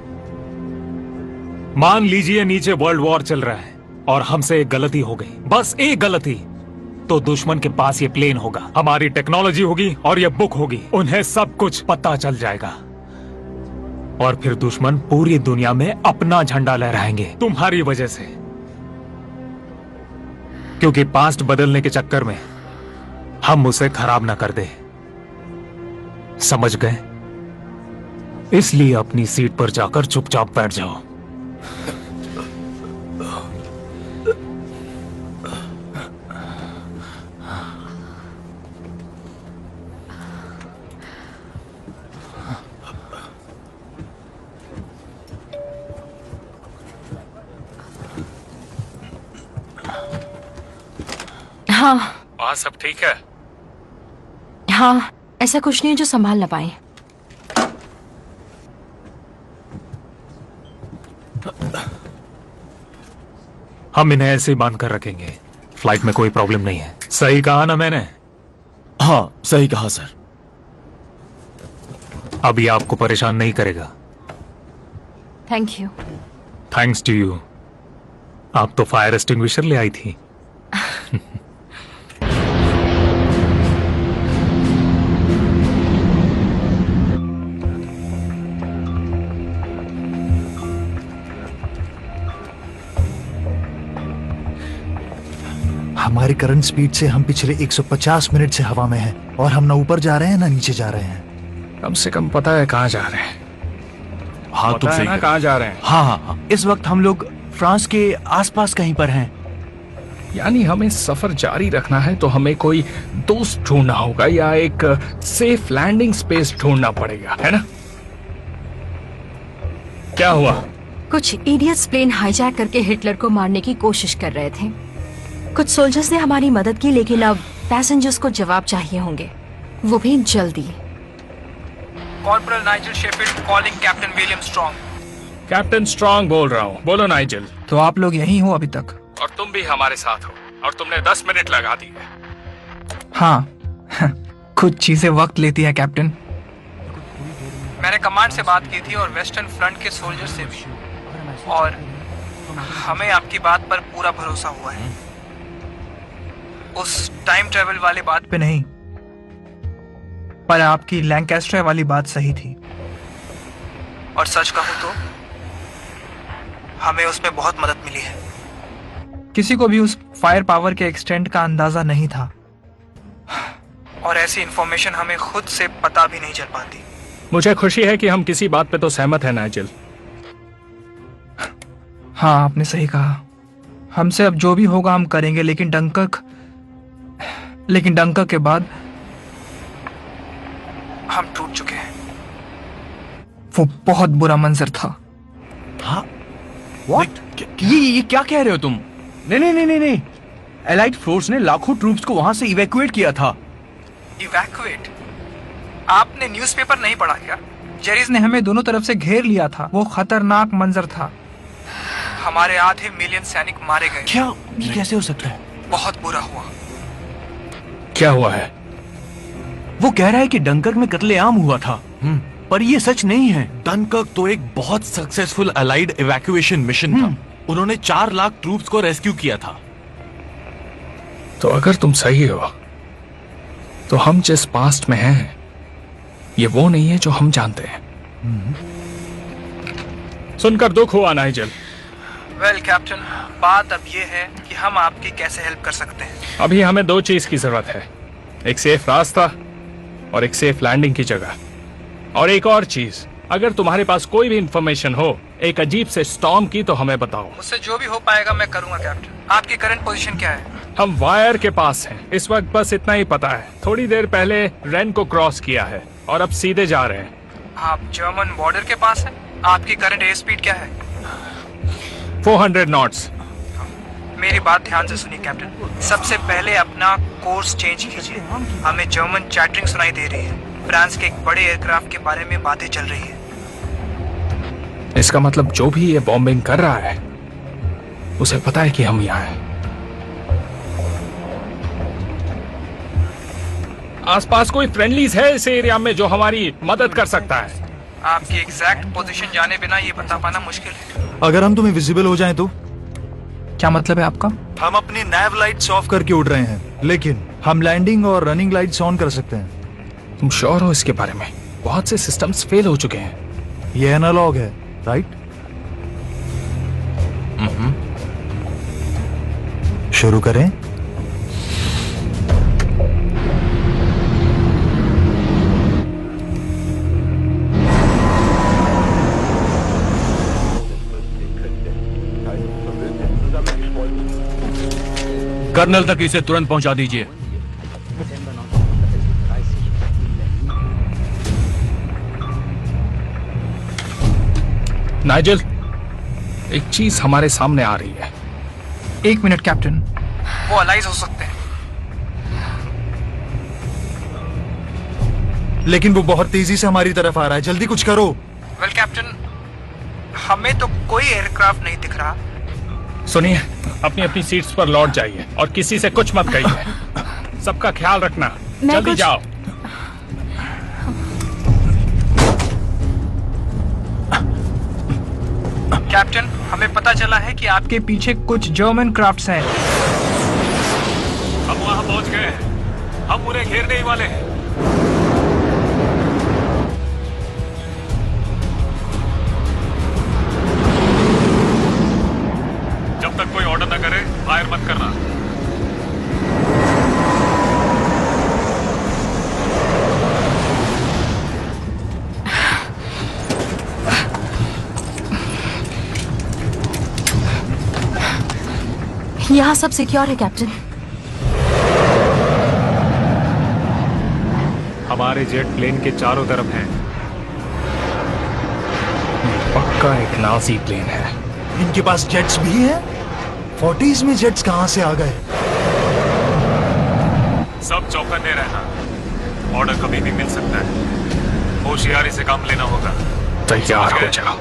मान लीजिए नीचे वर्ल्ड वॉर चल रहा है और हमसे एक गलती हो गई, बस एक गलती, तो दुश्मन के पास ये प्लेन होगा, हमारी टेक्नोलॉजी होगी और ये बुक होगी, उन्हें सब कुछ पता चल जाएगा और फिर दुश्मन पूरी दुनिया में अपना झंडा लहराएंगे तुम्हारी वजह से। क्योंकि पास्ट बदलने के चक्कर में हम उसे खराब ना कर दे, समझ गए? इसलिए अपनी सीट पर जाकर चुपचाप बैठ जाओ। हाँ वहाँ सब ठीक है? हाँ, ऐसा कुछ नहीं है जो संभाल ना पाए। हम इन्हें ऐसे ही बांध कर रखेंगे, फ्लाइट में कोई प्रॉब्लम नहीं है। सही कहा ना मैंने? हाँ, सही कहा सर। अभी आपको परेशान नहीं करेगा। Thank you. Thanks to you. आप तो फायर एक्सटिंग्विशर ले आई थी। हमारी करंट स्पीड से हम पिछले 150 मिनट से हवा में हैं और हम ना ऊपर जा रहे हैं ना नीचे जा रहे हैं। कम से कम पता है कहाँ जा रहे हैं। हाँ, तुम सही ना कहाँ जा रहे हैं। हाँ हाँ हाँ, इस वक्त हम लोग फ्रांस के आसपास कहीं पर हैं। यानी हमें सफर जारी रखना है तो हमें कोई दोस्त ढूंढना होगा या एक सेफ लैंडिंग स्पेस ढूंढना पड़ेगा, है ना? क्या हुआ? कुछ इडियट्स प्लेन हाईजैक करके हिटलर को मारने की कोशिश कर रहे थे। कुछ सोल्जर्स ने हमारी मदद की, लेकिन अब पैसेंजर्स को जवाब चाहिए होंगे, वो भी जल्दी। Corporal Nigel Sheffield calling captain William strong. Captain strong बोल रहा हूँ। बोलो नाइजल। तो आप लोग यहीं हो अभी तक? और तुम भी हमारे साथ हो और तुमने 10 मिनट लगा दिए। हाँ कुछ चीजें वक्त लेती है कैप्टन। मैंने कमांड से बात की थी और वेस्टर्न फ्रंट के सोल्जर से भी, और हमें आपकी बात पर पूरा भरोसा हुआ है। उस टाइम ट्रेवल वाली बात पे नहीं, पर आपकी लैंकास्टर वाली बात सही थी। और सच कहूं तो हमें उसमें बहुत मदद मिली है। किसी को भी उस फायर पावर के एक्सटेंट का अंदाजा नहीं था, और ऐसी इंफॉर्मेशन हमें खुद से पता भी नहीं चल पाती। मुझे खुशी है कि हम किसी बात पे तो सहमत हैं नाइजल। हाँ, आपने सही कहा। हमसे अब जो भी होगा हम करेंगे, लेकिन डंकर्क के बाद हम टूट चुके हैं। वो बहुत बुरा मंजर था। हाँ? ये क्या कह रहे हो तुम? नहीं। एलाइड फोर्स ने लाखों ट्रूप्स को वहां से इवैक्यूएट किया था। इवैक्यूएट? आपने न्यूज़पेपर नहीं पढ़ा क्या? जेरीज ने हमें दोनों तरफ से घेर लिया था। वो खतरनाक मंजर था। हमारे आधे मिलियन सैनिक मारे गए। क्या? ये कैसे हो सकता है? बहुत बुरा हुआ। क्या हुआ है? वो कह रहा है कि डंकर्क में कत्लेआम हुआ था, पर ये सच नहीं है। डनकर्क तो एक बहुत सक्सेसफुल अलाइड इवैक्यूएशन मिशन था। उन्होंने 4 लाख ट्रूप्स को रेस्क्यू किया था। तो अगर तुम सही हो तो हम जिस पास्ट में हैं ये वो नहीं है जो हम जानते हैं। सुनकर दुख हुआ नाइजल। वेल कैप्टन, बात अब ये है कि हम आपकी कैसे हेल्प कर सकते हैं। अभी हमें 2 चीज की जरूरत है, एक सेफ रास्ता और एक सेफ लैंडिंग की जगह। और एक और चीज, अगर तुम्हारे पास कोई भी इंफॉर्मेशन हो एक अजीब से स्टॉर्म की तो हमें बताओ। मुझसे जो भी हो पाएगा मैं करूंगा कैप्टन। आपकी करंट पोजीशन क्या है? हम वायर के पास हैं इस वक्त, बस इतना ही पता है। थोड़ी देर पहले रेन को क्रॉस किया है और अब सीधे जा रहे हैं। आप जर्मन बॉर्डर के पास हैं। आपकी करंट एयर स्पीड क्या है? 400 नॉट्स। मेरी बात ध्यान से सुनिए कैप्टन। सबसे पहले अपना कोर्स चेंज कीजिए। हमें जर्मन चैटरिंग सुनाई दे रही है। फ्रांस के एक बड़े एयरक्राफ्ट के बारे में बातें चल रही है। इसका मतलब जो भी ये बॉम्बिंग कर रहा है उसे पता है कि हम यहाँ हैं। आसपास कोई फ्रेंडलीज है इस एरिया में जो हमारी मदद कर सकता है? आपकी एग्जैक्ट पोजीशन जाने बिना ये बता पाना मुश्किल है। अगर हम तुम्हें विजिबल हो जाएं तो? क्या मतलब है आपका? हम अपनी नैव लाइट्स ऑफ करके उड़ रहे हैं, लेकिन हम लैंडिंग और रनिंग लाइट्स ऑन कर सकते हैं। तुम श्योर हो इसके बारे में? बहुत से सिस्टम्स फेल हो चुके हैं। ये एनालॉग है, राइट? शुरू करें? कर्नल तक इसे तुरंत पहुंचा दीजिए। नाइजल, एक चीज हमारे सामने आ रही है। 1 मिनट कैप्टन, वो अलाइज हो सकते हैं। लेकिन वो बहुत तेजी से हमारी तरफ आ रहा है, जल्दी कुछ करो। वेल कैप्टन, हमें तो कोई एयरक्राफ्ट नहीं दिख रहा। सुनिए, अपनी अपनी सीट्स पर लौट जाइए और किसी से कुछ मत कहिए। सबका ख्याल रखना, जल्दी जाओ। कैप्टन, हमें पता चला है कि आपके पीछे कुछ जर्मन क्राफ्ट्स हैं। हम वहां पहुंच गए हैं। हम उन्हें घेरने ही वाले हैं। जब तक कोई ऑर्डर न करे फायर मत करना। यहाँ सब सिक्योर है कैप्टन। हमारे जेट प्लेन के चारों तरफ हैं। पक्का एक नाजी प्लेन है। इनके पास जेट्स भी हैं? 40s में जेट्स कहां से आ गए? सब चौकन्ने रहना। ऑर्डर कभी भी मिल सकता है। होशियारी से काम लेना होगा। तैयार हो जाओ।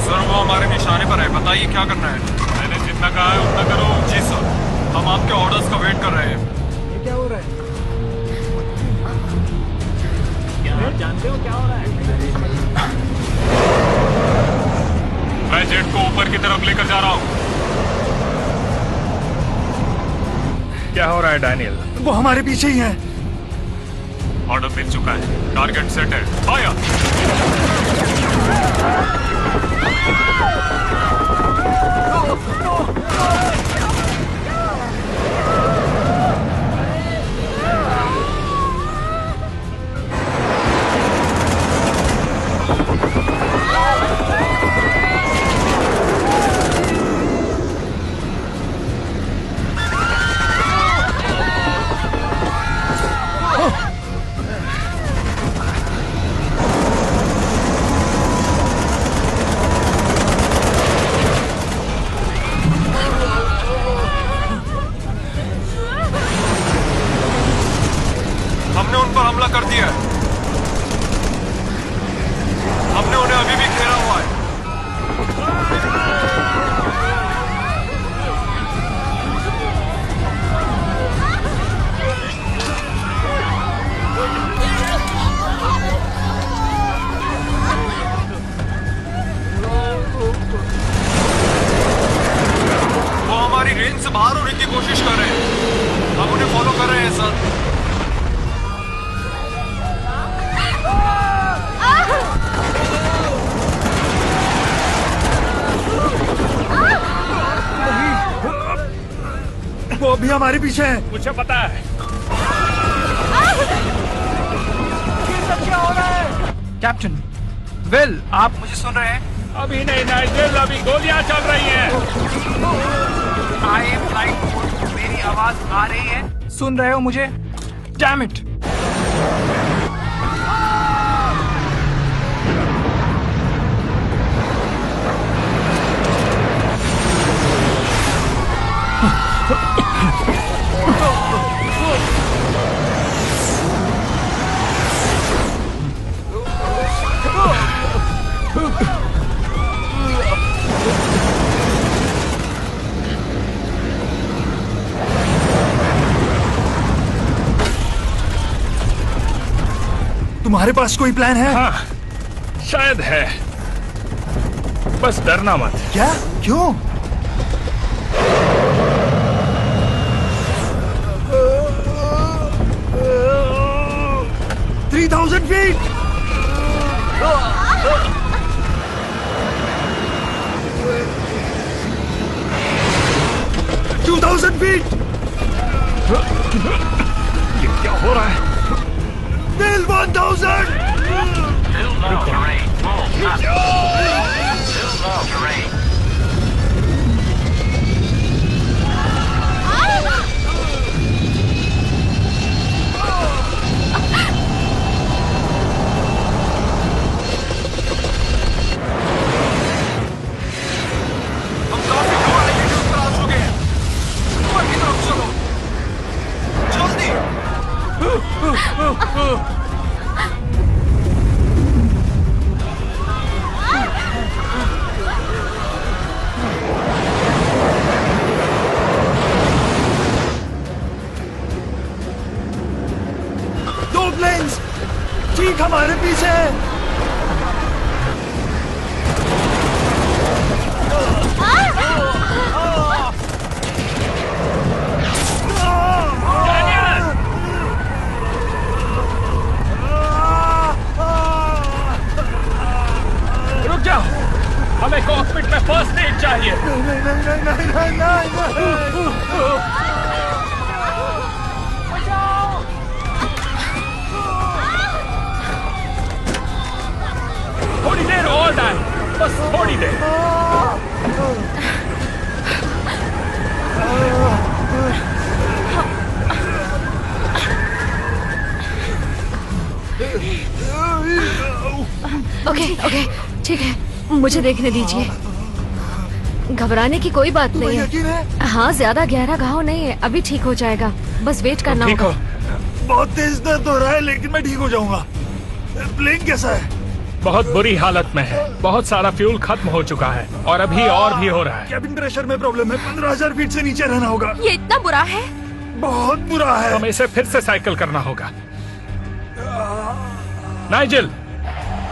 सर, वो हमारे निशाने पर है। बताइए क्या करना है? मैंने जितना कहा है उतना करो। जी सर, हम आपके ऑर्डर्स का वेट कर रहे हैं। ये क्या हो रहा है? जानते हो क्या हो रहा है? मैं जेट को ऊपर की तरफ लेकर जा रहा हूँ। क्या हो रहा है डैनियल? वो हमारे पीछे ही है। ऑर्डर मिल चुका है। टारगेट सेट है। फायर! हमने उन पर हमला कर दिया है। हमने उन्हें अभी भी घेरा हुआ है। वो हमारी रेंज से बाहर होने की कोशिश कर रहे हैं। हम उन्हें फॉलो कर रहे हैं सर। वो अभी हमारे पीछे है। मुझे पता है। ये सब क्या हो रहा है? कैप्टन, वेल, आप मुझे सुन रहे हैं? अभी नहीं नाइजल, अभी गोलियां चल रही हैं। I am flying. मेरी आवाज आ रही है? सुन रहे हो मुझे? Damn it! तुम्हारे पास कोई प्लान है? हाँ, शायद है, बस डरना मत। क्या? क्यों? $3,000 feet! 2,000 feet! ये क्या हो रहा है? Bill 1,000! दो प्लेन्स ठीक हमारे पीछे है। रुक जाओ, हमें कॉकपिट में फर्स्ट एड चाहिए। थोड़ी देर और डाल, बस थोड़ी देर। ओके, ठीक है, मुझे देखने दीजिए। घबराने की कोई बात नहीं है। हाँ, ज्यादा गहरा घाव नहीं है, अभी ठीक हो जाएगा, बस वेट करना होगा। बहुत तेज दर्द हो रहा है, लेकिन मैं ठीक हो जाऊंगा। प्लेन कैसा है? बहुत बुरी हालत में है, बहुत सारा फ्यूल खत्म हो चुका है और अभी और भी हो रहा है। कैबिन प्रेशर में प्रॉब्लम है, 15,000 फीट से नीचे रहना होगा। ये इतना बुरा है? बहुत बुरा है। हमें इसे फिर से साइकिल करना होगा। नाइजेल,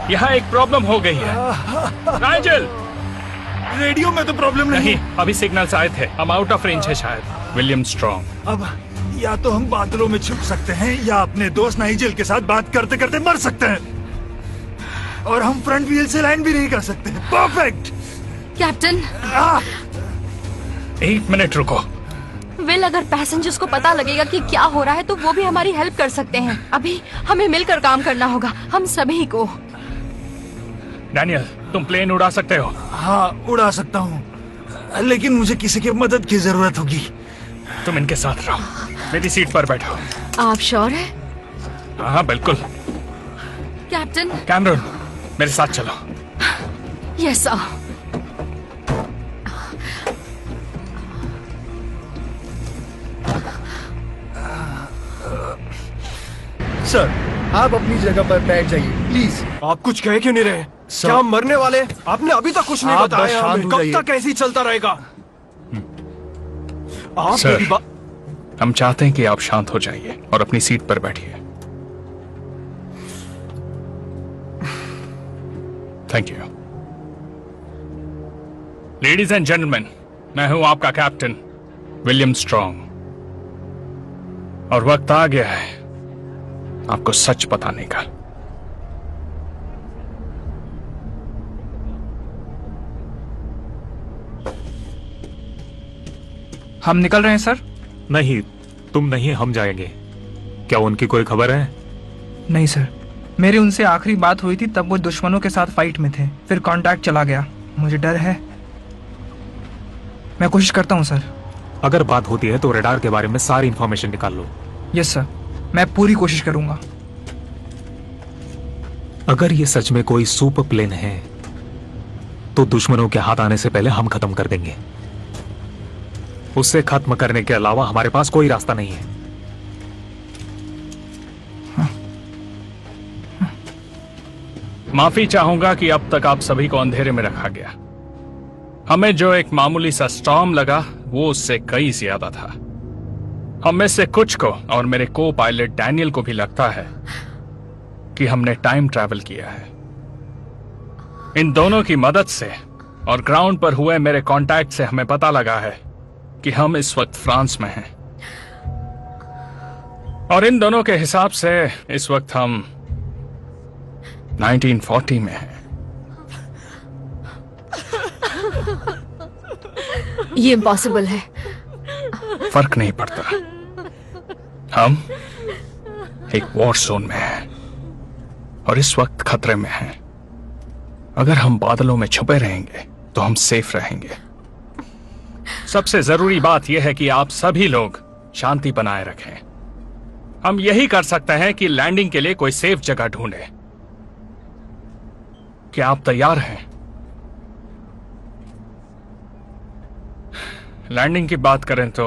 यहाँ एक प्रॉब्लम हो गई है। नाइजेल, रेडियो में तो प्रॉब्लम नहीं। अभी सिग्नल्स आए थे, हम आउट ऑफ रेंज है शायद। विलियम स्ट्रॉन्ग, अब या तो हम बादलों में छुप सकते हैं या अपने दोस्त नाइजेल के साथ बात करते करते मर सकते हैं, और हम फ्रंट व्हील से लैंड भी नहीं कर सकते। Perfect captain. 1 मिनट रुको। विल, अगर पैसेंजर्स को पता लगेगा कि क्या हो रहा है तो वो भी हमारी हेल्प कर सकते हैं। अभी हमें मिलकर काम करना होगा, हम सभी को। डैनियल, तुम प्लेन उड़ा सकते हो? हाँ, उड़ा सकता हूँ, लेकिन मुझे किसी की मदद की जरूरत होगी। तुम इनके साथ रहो, मेरी सीट पर बैठो। आप श्योर है? हाँ, बिल्कुल। कैप्टन। कैमरन, मेरे साथ चलो। Yes sir. सर, आप अपनी जगह पर बैठ जाइए प्लीज। आप कुछ कह क्यों नहीं रहे? क्या हम मरने वाले? आपने अभी तक कुछ नहीं आप बताया बस शांत हमें। हो कब जाइए। तक ऐसे ही चलता रहेगा? आप सर, मेरी बात। हम चाहते हैं कि आप शांत हो जाइए और अपनी सीट पर बैठिए। Thank you. Ladies and gentleman, मैं हूं आपका कैप्टन विलियम स्ट्रॉन्ग, और वक्त आ गया है आपको सच बताने का। हम निकल रहे हैं सर। नहीं, तुम नहीं, हम जाएंगे। क्या उनकी कोई खबर है? नहीं सर, मेरी उनसे आखिरी बात हुई थी तब वो दुश्मनों के साथ फाइट में थे, फिर कांटेक्ट चला गया। मुझे डर है। मैं कोशिश करता हूँ सर। अगर बात होती है तो रडार के बारे में सारी इंफॉर्मेशन निकाल लो। यस सर, मैं पूरी कोशिश करूंगा। अगर ये सच में कोई सुपर प्लेन है तो दुश्मनों के हाथ आने से पहले हम खत्म कर देंगे। उसे खत्म करने के अलावा हमारे पास कोई रास्ता नहीं है। माफी चाहूंगा कि अब तक आप सभी को अंधेरे में रखा गया। हमें जो एक मामूली सा स्टॉर्म लगा वो उससे कई ज्यादा था। हम में से कुछ को और मेरे को पायलट डैनियल को भी लगता है कि हमने टाइम ट्रैवल किया है। इन दोनों की मदद से और ग्राउंड पर हुए मेरे कांटेक्ट से हमें पता लगा है कि हम इस वक्त फ्रांस में हैं। और इन दोनों के हिसाब से इस वक्त हम 1940 में हैं। ये इम्पॉसिबल है। फर्क नहीं पड़ता, हम एक वॉर जोन में हैं और इस वक्त खतरे में हैं। अगर हम बादलों में छुपे रहेंगे तो हम सेफ रहेंगे। सबसे जरूरी बात यह है कि आप सभी लोग शांति बनाए रखें। हम यही कर सकते हैं कि लैंडिंग के लिए कोई सेफ जगह ढूंढें। क्या आप तैयार हैं? लैंडिंग की बात करें तो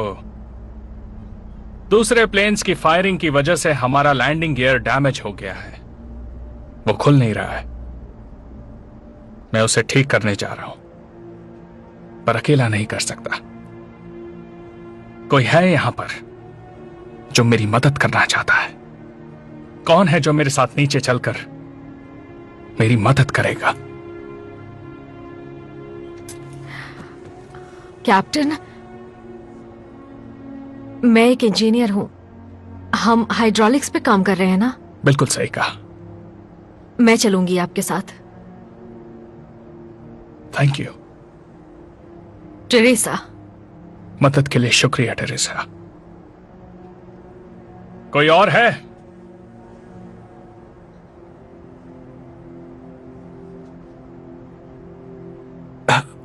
दूसरे प्लेन्स की फायरिंग की वजह से हमारा लैंडिंग गियर डैमेज हो गया है। वो खुल नहीं रहा है। मैं उसे ठीक करने जा रहा हूं, पर अकेला नहीं कर सकता। कोई है यहां पर जो मेरी मदद करना चाहता है? कौन है जो मेरे साथ नीचे चलकर मेरी मदद करेगा? कैप्टन, मैं एक इंजीनियर हूं। हम हाइड्रोलिक्स पे काम कर रहे हैं ना? बिल्कुल सही कहा। मैं चलूंगी आपके साथ। Thank you Teresa. मदद के लिए शुक्रिया टेरेसा। कोई और है?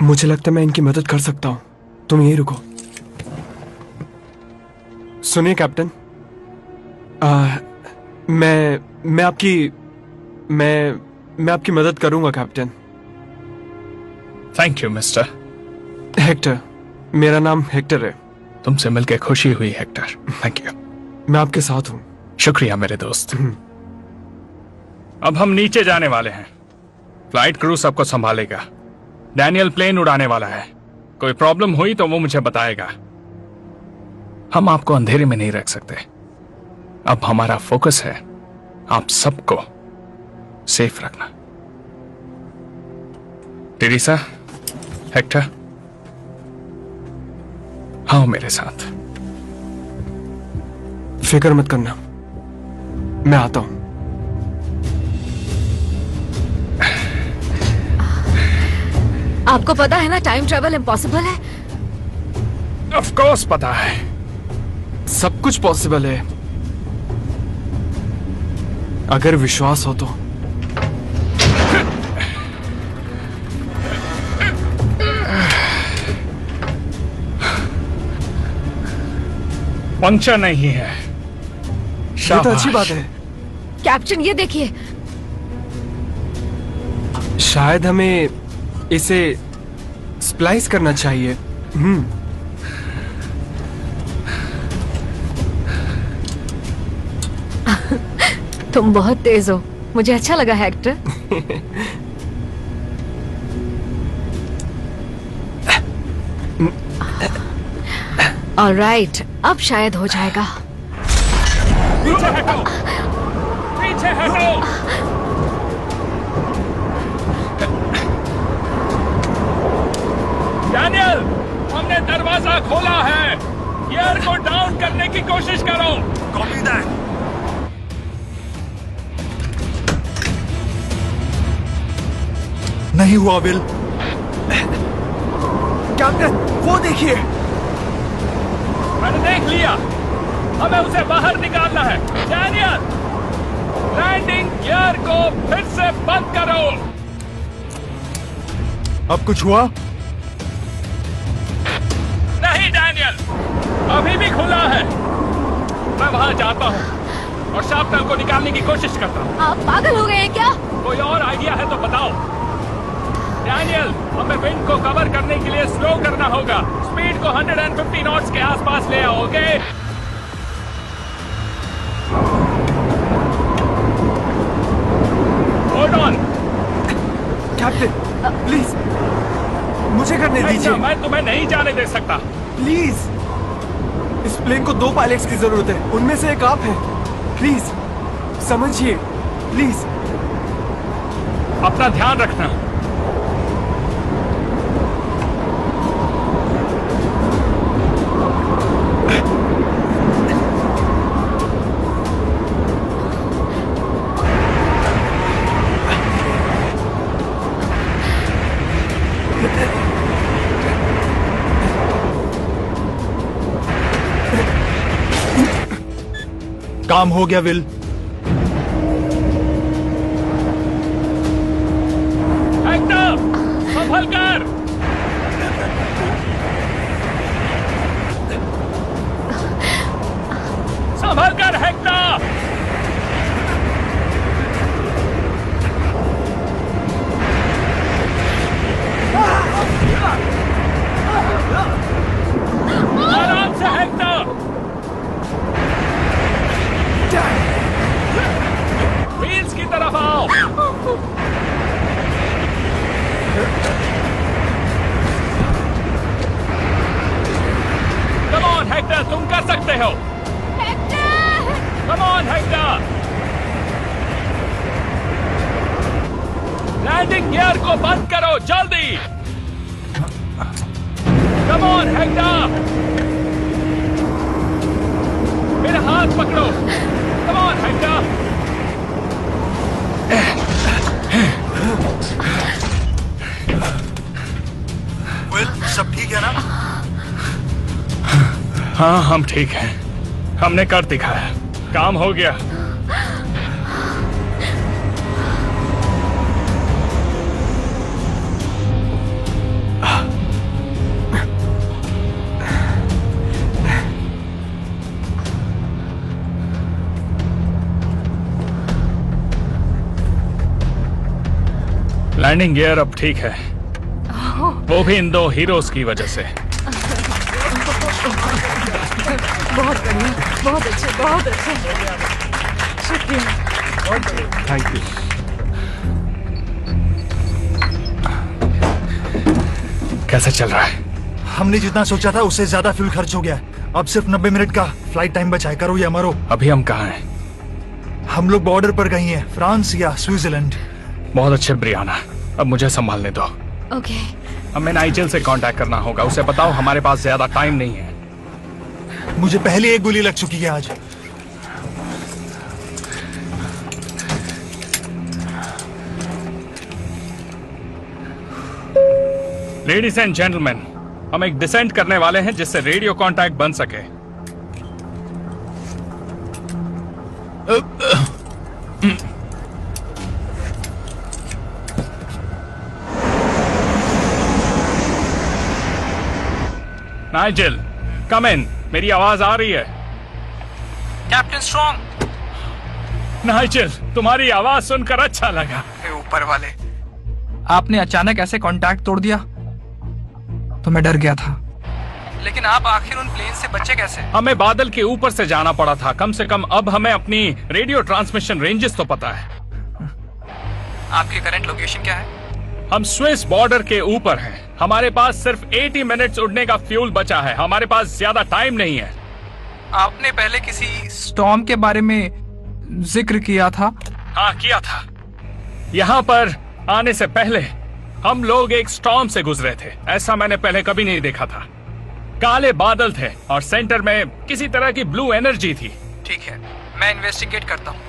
मुझे लगता है मैं इनकी मदद कर सकता हूं। तुम यहीं रुको। सुनिए कैप्टन, मैं आपकी मदद करूंगा captain. Thank you mister Hector. मेरा नाम हेक्टर है। तुमसे मिलकर खुशी हुई हेक्टर। Thank you. मैं आपके साथ हूं। शुक्रिया मेरे दोस्त। अब हम नीचे जाने वाले हैं। फ्लाइट क्रू सबको संभालेगा। डैनियल प्लेन उड़ाने वाला है। कोई प्रॉब्लम हुई तो वो मुझे बताएगा। हम आपको अंधेरे में नहीं रख सकते। अब हमारा फोकस है आप सबको सेफ रखना। टेरेसा, हेक्टर, आओ मेरे साथ। फिक्र मत करना, मैं आता हूं। आपको पता है ना टाइम ट्रेवल इम्पॉसिबल है? ऑफ कोर्स पता है। सब कुछ पॉसिबल है अगर विश्वास हो तो। पंक्चर नहीं है। ये तो अच्छी बात है। कैप्टन ये देखिए। शायद हमें इसे स्प्लाइस करना चाहिए। तुम बहुत तेज हो। मुझे अच्छा लगा हेक्टर। ऑलराइट, अब शायद हो जाएगा। पीछे हटो, पीछे हटो। डैनियल, हमने दरवाजा खोला है। गियर को डाउन करने की कोशिश करो। Copy that. नहीं हुआ विल। कैप्टन, वो देखिए। मैंने देख लिया। हमें उसे बाहर निकालना है। डैनियल, लैंडिंग गियर को फिर से बंद करो। अब कुछ हुआ? नहीं डैनियल, अभी भी खुला है। मैं वहां जाता हूं और शार्पनर को निकालने की कोशिश करता हूं। आप पागल हो गए हैं क्या? कोई और आइडिया है तो बताओ। डैनियल, हमें विंड को कवर करने के लिए स्लो करना होगा। स्पीड को 150 नॉट्स के आसपास ले आओ, okay? Hold on. Captain please मुझे करने दीजिए। मैं तुम्हें नहीं जाने दे सकता। प्लीज, इस प्लेन को 2 पायलट्स की जरूरत है, उनमें से एक आप हैं। प्लीज समझिए, प्लीज। अपना ध्यान रखना। काम हो गया विल। हेक्टर, संभल कर। संभल कर हेक्टर। आराम से हेक्टर। व्हील्स की तरफ आओ। कम ऑन हेक्टर, तुम कर सकते हो। Come on Hector. Landing gear को बंद करो जल्दी। Come on Hector. मेरा हाथ पकड़ो। कम ऑन हेक्टर। विल, सब ठीक है ना? हाँ, हम ठीक हैं। हमने कर दिखाया, काम हो गया। लैंडिंग गियर अब ठीक है, वो भी इन 2 हीरोज की वजह से। बहुत बढ़िया, बहुत अच्छे, बहुत अच्छे। शुक्रिया। Thank you. कैसा चल रहा है? हमने जितना सोचा था उससे ज्यादा फ्यूल खर्च हो गया। अब सिर्फ 90 मिनट का फ्लाइट टाइम बचा है। करो या मरो। अभी हम कहाँ हैं? हम लोग बॉर्डर पर कहीं हैं, फ्रांस या स्विट्जरलैंड। बहुत अच्छे ब्रियाना, अब मुझे संभालने दो। ओके। हमें नाइजेल से कांटेक्ट करना होगा, उसे बताओ हमारे पास ज्यादा टाइम नहीं है। मुझे पहले एक गोली लग चुकी है आज। लेडीज एंड जेंटलमैन, हम एक डिसेंट करने वाले हैं जिससे रेडियो कांटेक्ट बन सके। नाइजेल, कम इन। मेरी आवाज आ रही है? Captain strong. नाइजेल, तुम्हारी आवाज सुनकर अच्छा लगा। ऊपर वाले, आपने अचानक ऐसे कांटेक्ट तोड़ दिया तो मैं डर गया था। लेकिन आप आखिर उन प्लेन से बचे कैसे? हमें बादल के ऊपर से जाना पड़ा था। कम से कम अब हमें अपनी रेडियो ट्रांसमिशन रेंजेस तो पता है। आपकी करंट लोकेशन क्या है? हम स्विस बॉर्डर के ऊपर हैं। हमारे पास सिर्फ 80 मिनट्स उड़ने का फ्यूल बचा है। हमारे पास ज्यादा टाइम नहीं है। आपने पहले किसी स्टॉर्म के बारे में जिक्र किया था। हाँ, किया था। यहाँ पर आने से पहले हम लोग एक स्टॉर्म से गुजरे थे। ऐसा मैंने पहले कभी नहीं देखा था। काले बादल थे और सेंटर में किसी तरह की ब्लू एनर्जी थी। ठीक है, मैं इन्वेस्टिगेट करता हूँ।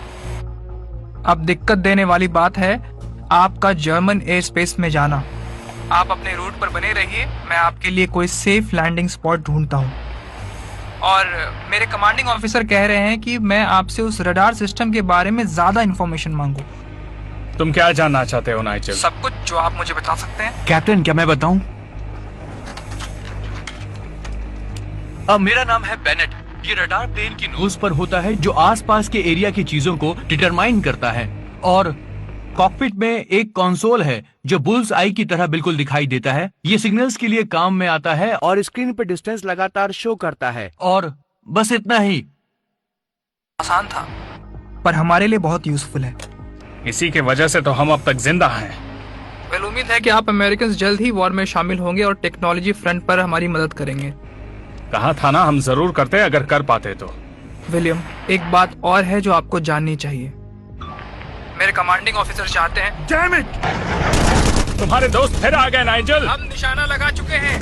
अब दिक्कत देने वाली बात है आपका जर्मन एयर स्पेस में जाना। आप अपने रूट पर बने रहिए, मैं आपके लिए कोई सेफ लैंडिंग स्पॉट ढूंढता हूँ। और मेरे कमांडिंग ऑफिसर कह रहे हैं कि मैं आपसे उस रडार सिस्टम के बारे में ज्यादा इंफॉर्मेशन मांगू। तुम क्या जानना चाहते हो नाइजेल? सब कुछ जो आप मुझे बता सकते हैं। कैप्टन, क्या मैं बताऊं? मेरा नाम है बेनेट। ये रडार प्लेन की नोज पर होता है जो आसपास के एरिया की चीजों को डिटरमाइन करता है। और कॉकपिट में एक कंसोल है जो बुल्स आई की तरह बिल्कुल दिखाई देता है। ये सिग्नल्स के लिए काम में आता है और स्क्रीन पे डिस्टेंस लगातार शो करता है। और बस इतना ही। आसान था पर हमारे लिए बहुत यूजफुल है। इसी की वजह से तो हम अब तक जिंदा हैं। वेल, उम्मीद है कि आप अमेरिकन जल्द ही वॉर में शामिल होंगे और टेक्नोलॉजी फ्रंट पर हमारी मदद करेंगे। कहा था ना, हम जरूर करते अगर कर पाते तो। विलियम, एक बात और है जो आपको जाननी चाहिए। मेरे कमांडिंग ऑफिसर चाहते हैं। Damn it! तुम्हारे दोस्त फिर आ गए नाइजल। हम निशाना लगा चुके हैं।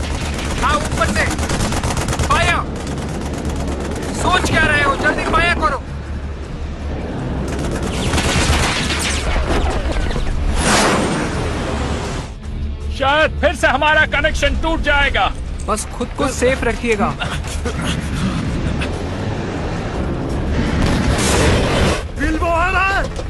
हाँ, ऊपर से फायर। सोच क्या रहे हो, जल्दी फायर करो। शायद फिर से हमारा कनेक्शन टूट जाएगा। बस खुद को सेफ रखिएगा। बिल्बो आ रहा है।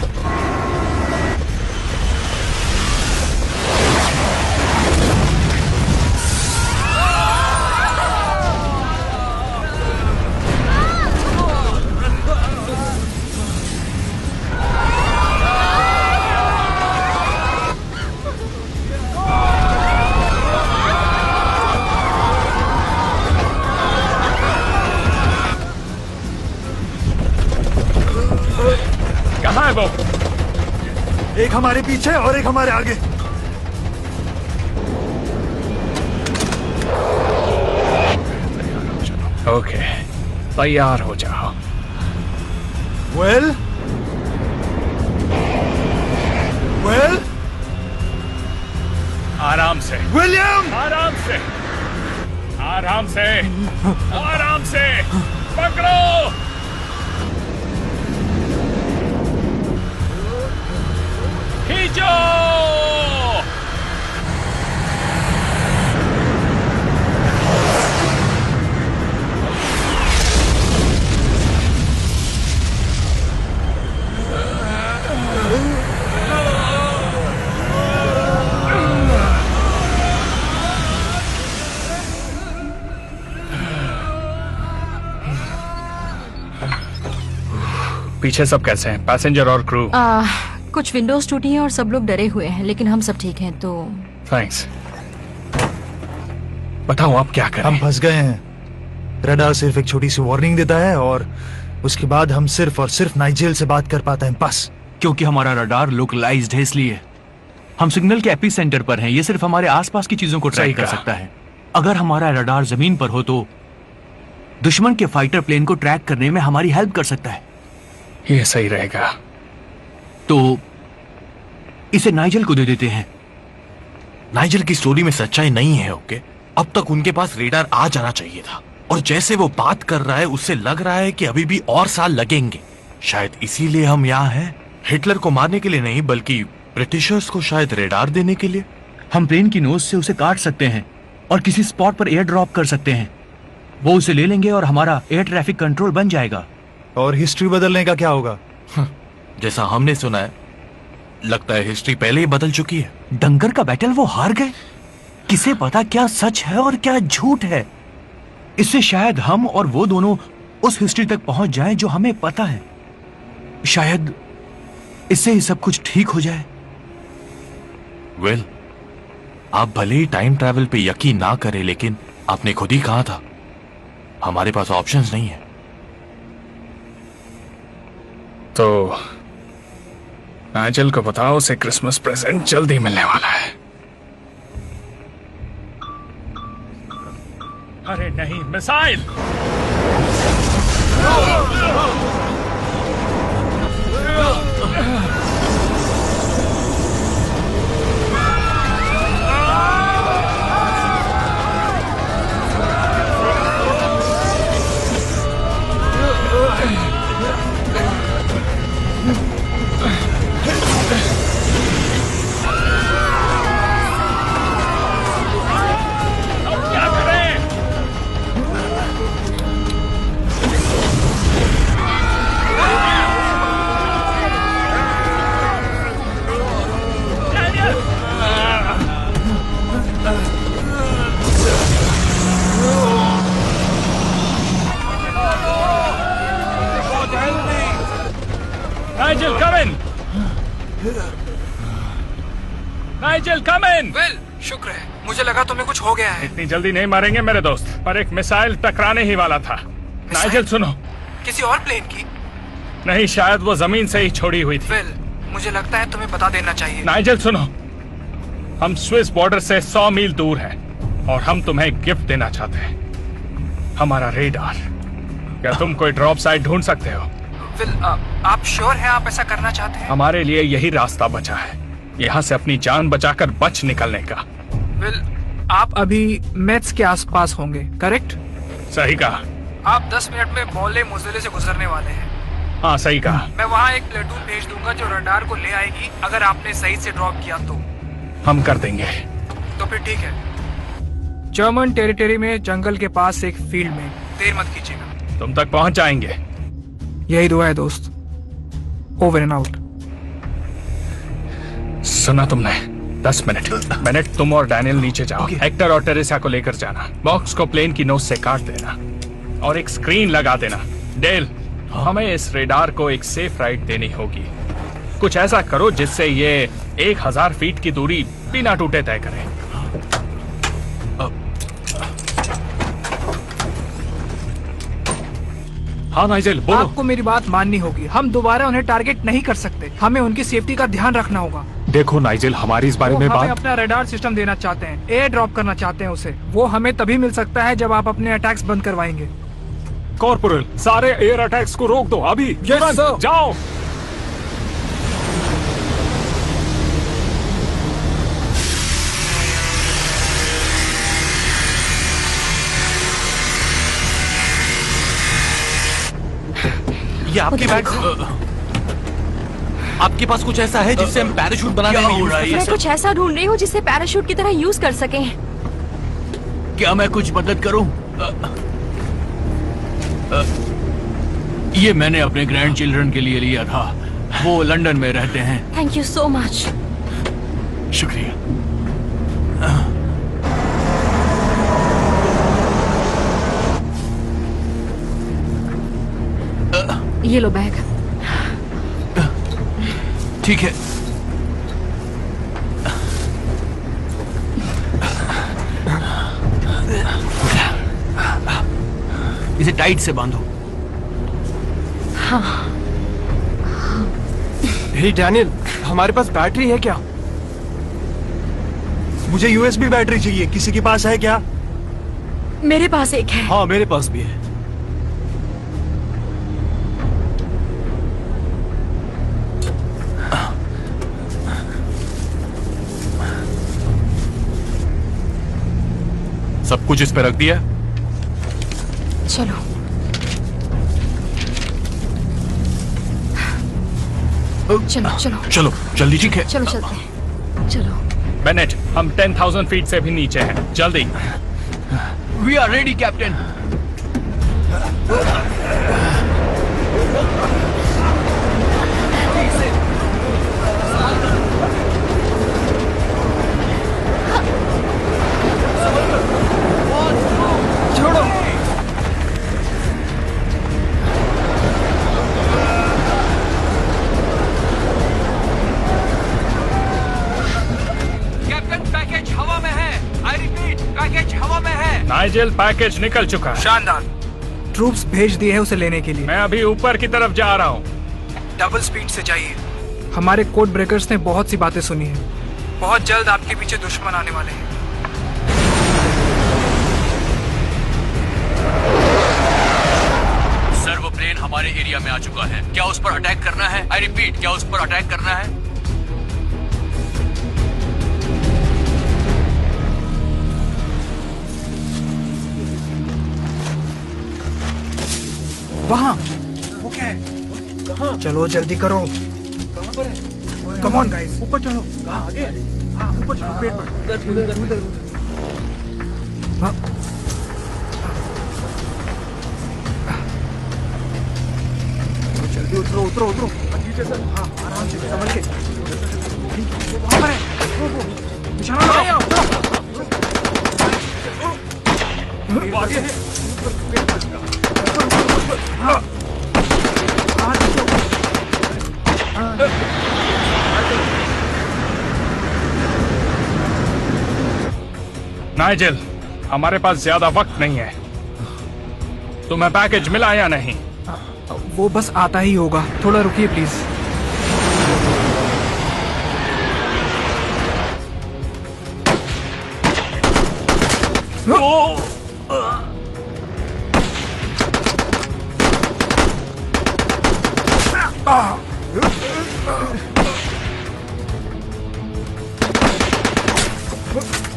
कहाँ है वो? एक हमारे पीछे और एक हमारे आगे। ओके, तैयार हो जाओ। वेल आराम से विलियम, आराम से, आराम से, आराम से पकड़ो। खींचो। पीछे सब कैसे हैं? पैसेंजर और क्रू? कुछ विंडोज टूटी हैं और सब लोग डरे हुए हैं, लेकिन हम सब ठीक हैं। तो थैंक्स। बताओ आप क्या करें? हम फंस गए हैं। रडार सिर्फ एक छोटी सी वार्निंग देता है और उसके बाद हम सिर्फ और सिर्फ नाइजेल से बात कर पाते हैं, बस। क्योंकि हमारा रडार लोकलाइज्ड है, इसलिए हम सिग्नल के एपी सेंटर पर हैं। ये सिर्फ हमारे आसपास की चीजों को ट्रैक कर सकता है। अगर हमारा रडार जमीन पर हो तो दुश्मन के फाइटर प्लेन को ट्रैक करने में हमारी हेल्प कर सकता है। ये सही रहेगा। तो इसे नाइजल को दे देते हैं। नाइजल की स्टोरी में सच्चाई नहीं है, ओके? अब तक उनके पास रेडार आ जाना चाहिए था, और जैसे वो बात कर रहा है उससे लग रहा है कि अभी भी और साल लगेंगे। शायद इसीलिए हम यहाँ हैं, हिटलर को मारने के लिए नहीं बल्कि ब्रिटिशर्स को शायद रेडार देने के लिए। हम प्लेन की नोज से उसे काट सकते हैं और किसी स्पॉट पर एयर ड्रॉप कर सकते हैं। वो उसे ले लेंगे और हमारा एयर ट्रैफिक कंट्रोल बन जाएगा। और हिस्ट्री बदलने का क्या होगा? जैसा हमने सुना है, लगता है हिस्ट्री पहले ही बदल चुकी है। डंगर का बैटल वो हार गए। किसे पता क्या सच है और क्या झूठ है। इससे शायद हम और वो दोनों उस हिस्ट्री तक पहुंच जाएं जो हमें पता है। शायद इससे ही सब कुछ ठीक हो जाए। वेल, आप भले ही टाइम ट्रैवल पे यकीन ना करें, लेकिन आपने खुद ही कहा था हमारे पास ऑप्शंस नहीं है। तो नाइजल को बताओ उसे क्रिसमस प्रेजेंट जल्दी मिलने वाला है। अरे नहीं, मिसाइल! नाइजेल कम इन। वेल, शुक्र है, मुझे लगा तुम्हें कुछ हो गया है। इतनी जल्दी नहीं मारेंगे मेरे दोस्त, पर एक मिसाइल टकराने ही वाला था। नाइजेल सुनो। किसी और प्लेन की? नहीं, शायद वो जमीन से ही छोड़ी हुई थी। वेल, मुझे लगता है तुम्हें बता देना चाहिए। नाइजेल सुनो, हम स्विस बॉर्डर से 100 मील दूर हैं और हम तुम्हें गिफ्ट देना चाहते हैं, हमारा रेडार। क्या तुम कोई ड्रॉप साइट ढूंढ सकते हो? वेल, आप श्योर हैं आप ऐसा करना चाहते हैं? हमारे लिए यही रास्ता बचा है, यहाँ से अपनी जान बचाकर बच निकलने का। वेल, आप अभी मेट्स के आसपास होंगे, करेक्ट? सही कहा। आप 10 मिनट में बोले मोज़ेले से गुजरने वाले हैं। हाँ, सही कहा। मैं वहाँ एक प्लेटून भेज दूंगा जो रडार को ले आएगी, अगर आपने सही से ड्रॉप किया तो। हम कर देंगे। तो फिर ठीक है। जर्मन टेरिटरी में जंगल के पास एक फील्ड में, देर मत कीजिएगा। तुम तक पहुंच जाएंगे। यही दुआ है दोस्त। Over and out. सुना तुमने? 10 मिनट तुम और डैनियल नीचे जाओ। हेक्टर और टेरेसा को लेकर जाना। बॉक्स को प्लेन की नोज से काट देना और एक स्क्रीन लगा देना। डेल, हमें इस रेडार को एक सेफ राइड देनी होगी। कुछ ऐसा करो जिससे ये 1000 फीट की दूरी बिना टूटे तय करे। हाँ नाइजेल, बोलो। आपको मेरी बात माननी होगी। हम दोबारा उन्हें टारगेट नहीं कर सकते। हमें उनकी सेफ्टी का ध्यान रखना होगा। देखो नाइजेल, हमारी इस बारे में हमें बात। अपना रडार सिस्टम देना चाहते हैं, एयर ड्रॉप करना चाहते हैं उसे। वो हमें तभी मिल सकता है जब आप अपने अटैक्स बंद करवाएंगे। कॉर्पोरल, सारे एयर अटैक्स को रोक दो अभी। तुरंत जाओ। ये आपके बैग। आपके पास कुछ ऐसा है जिससे हम पैराशूट बनाने में यूज कर मैं सकें? कुछ ऐसा ढूंढ रही हूँ जिसे पैराशूट की तरह यूज कर सकें। क्या मैं कुछ मदद करूं? ये मैंने अपने ग्रैंड चिल्ड्रन के लिए लिया था, वो लंदन में रहते हैं। Thank you so much. शुक्रिया। ये लो बैग। ठीक है। इसे टाइट से बांधो। हाँ। हे डैनियल, हमारे पास बैटरी है क्या? मुझे यूएसबी बैटरी चाहिए, किसी के पास है क्या? मेरे पास एक है। हाँ, मेरे पास भी है। सब कुछ इस पे रख दिया? चलो। चलो चलो चलो जल्दी। ठीक है, चलो चलते हैं। चलो। बेनेट, हम 10,000 फीट से भी नीचे हैं, जल्दी। We are ready captain. छोड़ो। कैप्टन, पैकेज हवा में है। आई रिपीट, पैकेज हवा में है। नाइजेल, पैकेज निकल चुका है। शानदार। ट्रूप्स भेज दिए हैं उसे लेने के लिए। मैं अभी ऊपर की तरफ जा रहा हूँ। डबल स्पीड से जाइए। हमारे कोड ब्रेकर्स ने बहुत सी बातें सुनी हैं। बहुत जल्द आपके पीछे दुश्मन आने वाले हैं। सर, वो प्लेन हमारे एरिया में आ चुका है। क्या उस पर अटैक करना है? आई रिपीट, क्या उस पर अटैक करना है? वहाँ। वो क्या है? चलो जल्दी करो। कम ऑन गाइस, ऊपर चलो। आगे? हाँ, ऊपर चलो, पेड़ पर। हाँ। जल्दी उतरो उतरो उतरो। हाँ, आराम से, संभल के। वहाँ पर है। वो निशाना लगाओ। आगे है। हाँ। नाइजेल, हमारे पास ज्यादा वक्त नहीं है। तुम्हें पैकेज मिला या नहीं? वो बस आता ही होगा, थोड़ा रुकिए प्लीज।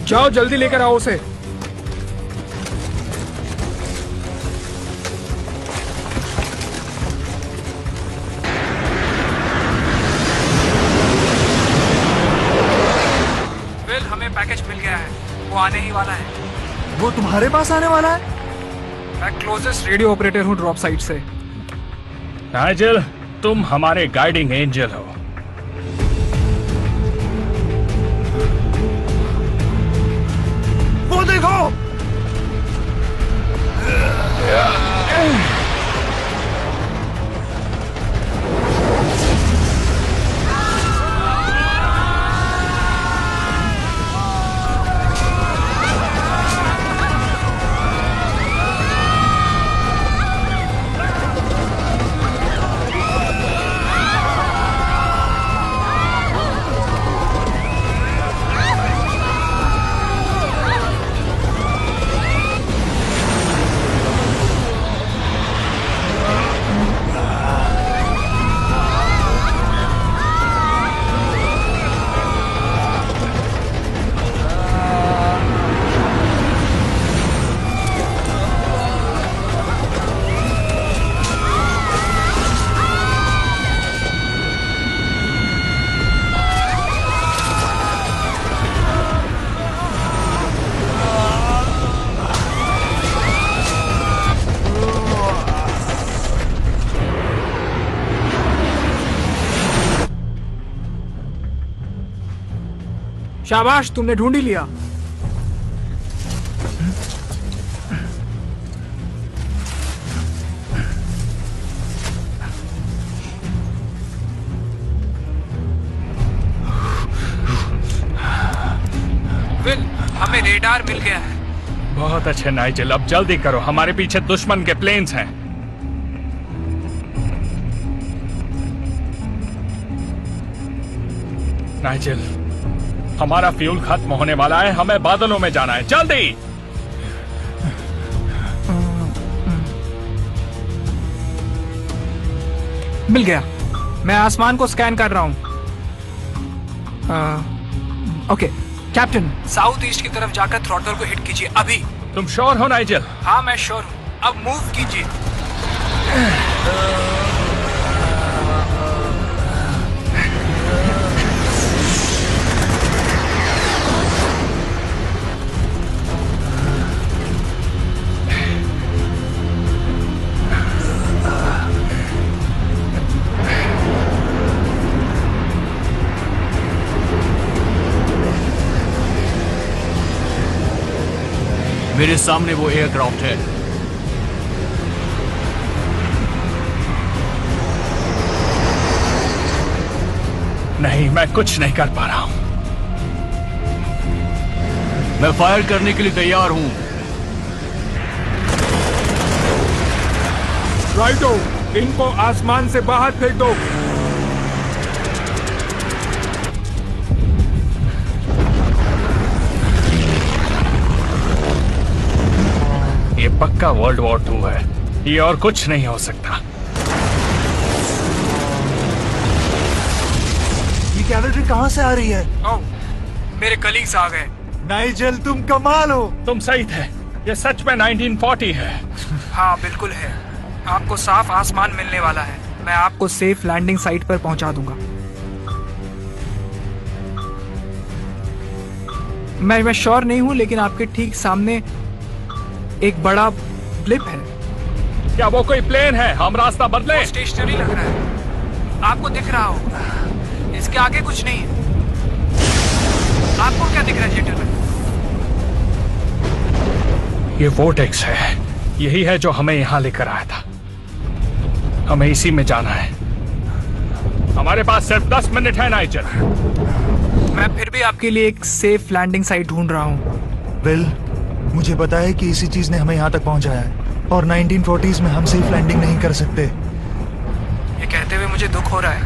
जाओ जल्दी लेकर आओ उसे। वेल, हमें पैकेज मिल गया है, वो आने ही वाला है। वो तुम्हारे पास आने वाला है? मैं क्लोजेस्ट रेडियो ऑपरेटर हूँ ड्रॉप साइट से। नाइजेल, तुम हमारे गाइडिंग एंजल हो। वो देखो! शाबाश, तुमने ढूंढ ही लिया। विल, हमें रेडार मिल गया है। बहुत अच्छे नाइजेल, अब जल्दी करो, हमारे पीछे दुश्मन के प्लेन्स हैं। नाइजेल, हमारा फ्यूल खत्म होने वाला है, हमें बादलों में जाना है, जल्दी! मिल गया, मैं आसमान को स्कैन कर रहा हूं। ओके कैप्टन, साउथ ईस्ट की तरफ जाकर थ्रॉटल को हिट कीजिए अभी। तुम श्योर हो नाइजेल? हाँ मैं श्योर हूं, अब मूव कीजिए। मेरे सामने वो एयरक्राफ्ट है। नहीं, मैं कुछ नहीं कर पा रहा हूं। मैं फायर करने के लिए तैयार हूं। राइटो, इनको आसमान से बाहर फेंक दो। ये पक्का वर्ल्ड वॉर 2 है, ये और कुछ नहीं हो सकता। ये कैवेलरी कहाँ से आ रही है? ओह, मेरे कलीग्स आ गए। नाइजेल, तुम कमाल हो। तुम सही थे, ये सच में 1940 है। हाँ बिल्कुल है, आपको साफ आसमान मिलने वाला है। मैं आपको सेफ लैंडिंग साइट पर पहुंचा दूंगा। मैं श्योर नहीं हूं, लेकिन आपके ठीक सामने एक बड़ा ब्लिप है। क्या वो कोई प्लेन है? हम रास्ता बदले। स्टेशनरी लग रहा है, आपको दिख रहा हो। इसके आगे कुछ नहीं है। आपको क्या दिख रहा है जेंटलमैन? ये वोर्टेक्स है, यही है जो हमें यहाँ लेकर आया था। हमें इसी में जाना है। हमारे पास सिर्फ 10 मिनट है नाइजर। मैं फिर भी आपके लिए एक सेफ लैंडिंग साइट ढूंढ रहा हूँ। वेल, मुझे पता है कि इसी चीज ने हमें यहाँ तक पहुँचाया है और 1940s में हम सेफ लैंडिंग नहीं कर सकते। ये कहते हुए मुझे दुख हो रहा है,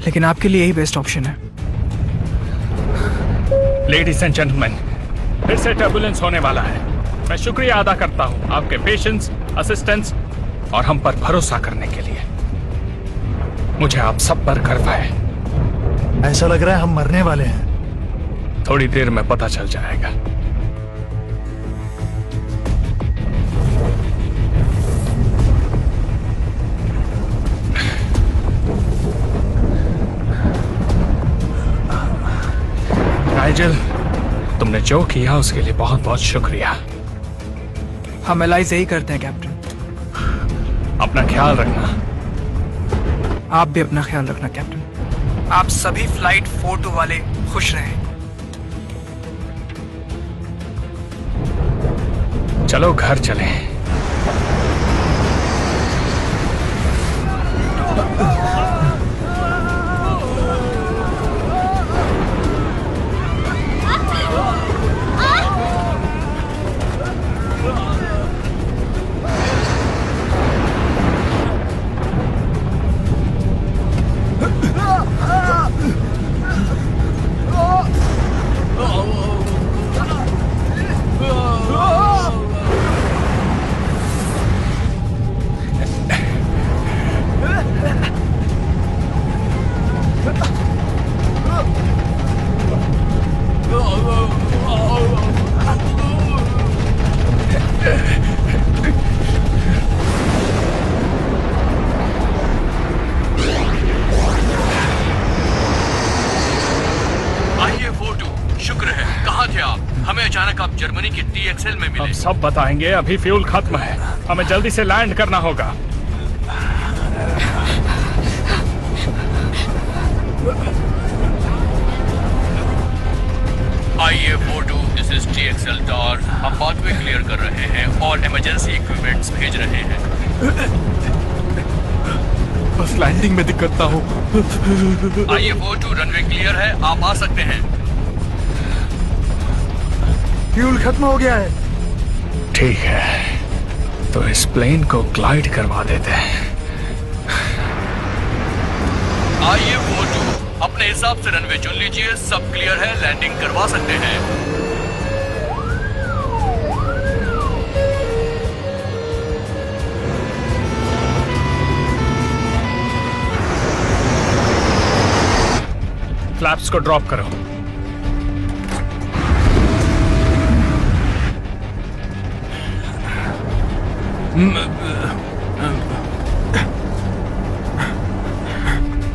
लेकिन आपके लिए यही बेस्ट ऑप्शन है। लेडीज एंड जेंटलमैन, फिर से टर्बुलेंस होने वाला है। मैं शुक्रिया अदा करता हूँ आपके पेशेंस, असिस्टेंस और हम पर भरोसा करने के लिए। मुझे आप सब पर गर्व है। ऐसा लग रहा है हम मरने वाले हैं। थोड़ी देर में पता चल जाएगा। नाइजल, तुमने जो किया उसके लिए बहुत बहुत शुक्रिया। हम एलाइज यही करते हैं कैप्टन। अपना ख्याल रखना। आप भी अपना ख्याल रखना कैप्टन। आप सभी फ्लाइट 42 वाले खुश रहें। चलो घर चलें। जर्मनी की TXL में मिले। हम सब बताएंगे, अभी फ्यूल खत्म है, हमें जल्दी से लैंड करना होगा। IA-42, this is TXL tower. हम पाथवे क्लियर कर रहे हैं और इमरजेंसी इक्विपमेंट्स भेज रहे हैं। बस लैंडिंग में दिक्कत ना हो। IA-42 रनवे क्लियर है, आप आ सकते हैं। फ्यूल खत्म हो गया है। ठीक है, तो इस प्लेन को ग्लाइड करवा देते हैं। IA-42 अपने हिसाब से रनवे चुन लीजिए, सब क्लियर है, लैंडिंग करवा सकते हैं। फ्लैप्स को ड्रॉप करो।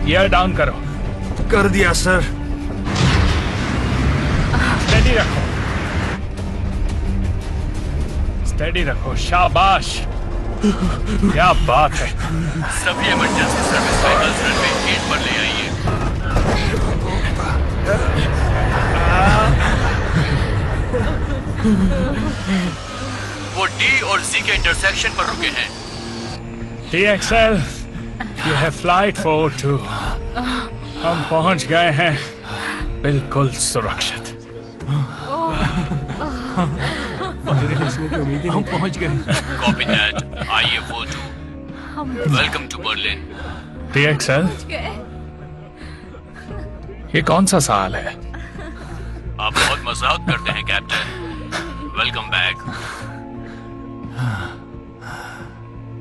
गियर डाउन करो। कर दिया सर। स्टेडी रखो, स्टेडी रखो, शाबाश, क्या बात है। सभी इमरजेंसी सर्विस व्हीकल्स रनवे 8 पर ले आइए। वो D और C के इंटरसेक्शन पर रुके हैं। TXL, ये है फ्लाइट 42। हम पहुंच गए हैं, बिल्कुल सुरक्षित। हम पहुंच गए। Copy that, IA-42, welcome to Berlin. TXL, ये कौन सा साल है? आप बहुत मजाक करते हैं captain. Welcome back.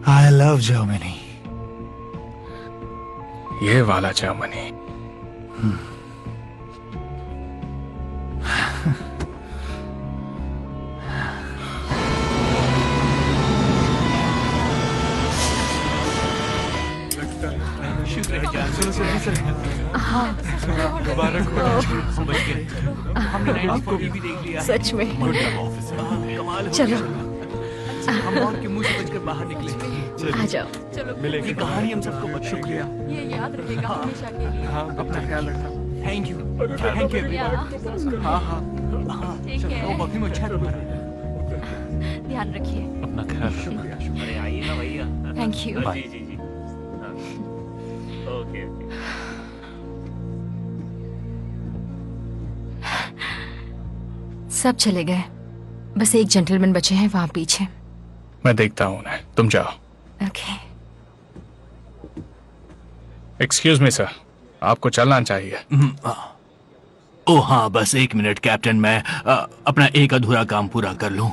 I love Germany. ये वाला जर्मनी। सच में चलो हम मौत के मुंह से बचकर बाहर निकले। आ जाओ। चलो मिलेगी कहानी हम सबको बता। शुक्रिया, ये याद रहेगा हमेशा के लिए। हाँ, अपना ख्याल रखना। Thank you. हाँ हाँ, ठीक है, चलो बहुत ही अच्छा तुम्हारा। ध्यान रखिए। अपना ख्याल। शुक्रिया शुक्रिया। आइए ना भैया। Thank you. ओके। सब चले गए, बस एक जेंटलमैन बचे हैं वहां पीछे। मैं देखता हूँ उन्हें, तुम जाओ। ओके। एक्सक्यूज मी सर, आपको चलना चाहिए। ओ हाँ, बस 1 मिनट कैप्टन, मैं अपना एक अधूरा काम पूरा कर लूं।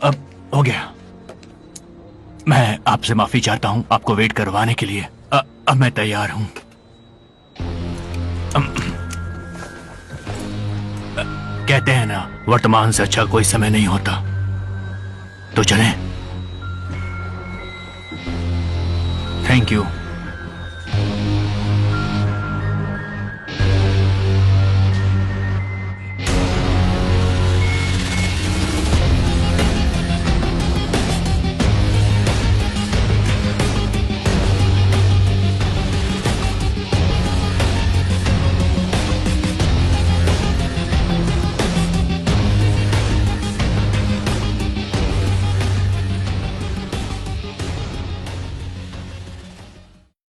अब हो गया। मैं आपसे माफी चाहता हूं आपको वेट करवाने के लिए। अब मैं तैयार हूं। कहते हैं ना, वर्तमान से अच्छा कोई समय नहीं होता। तो चलें। Thank you.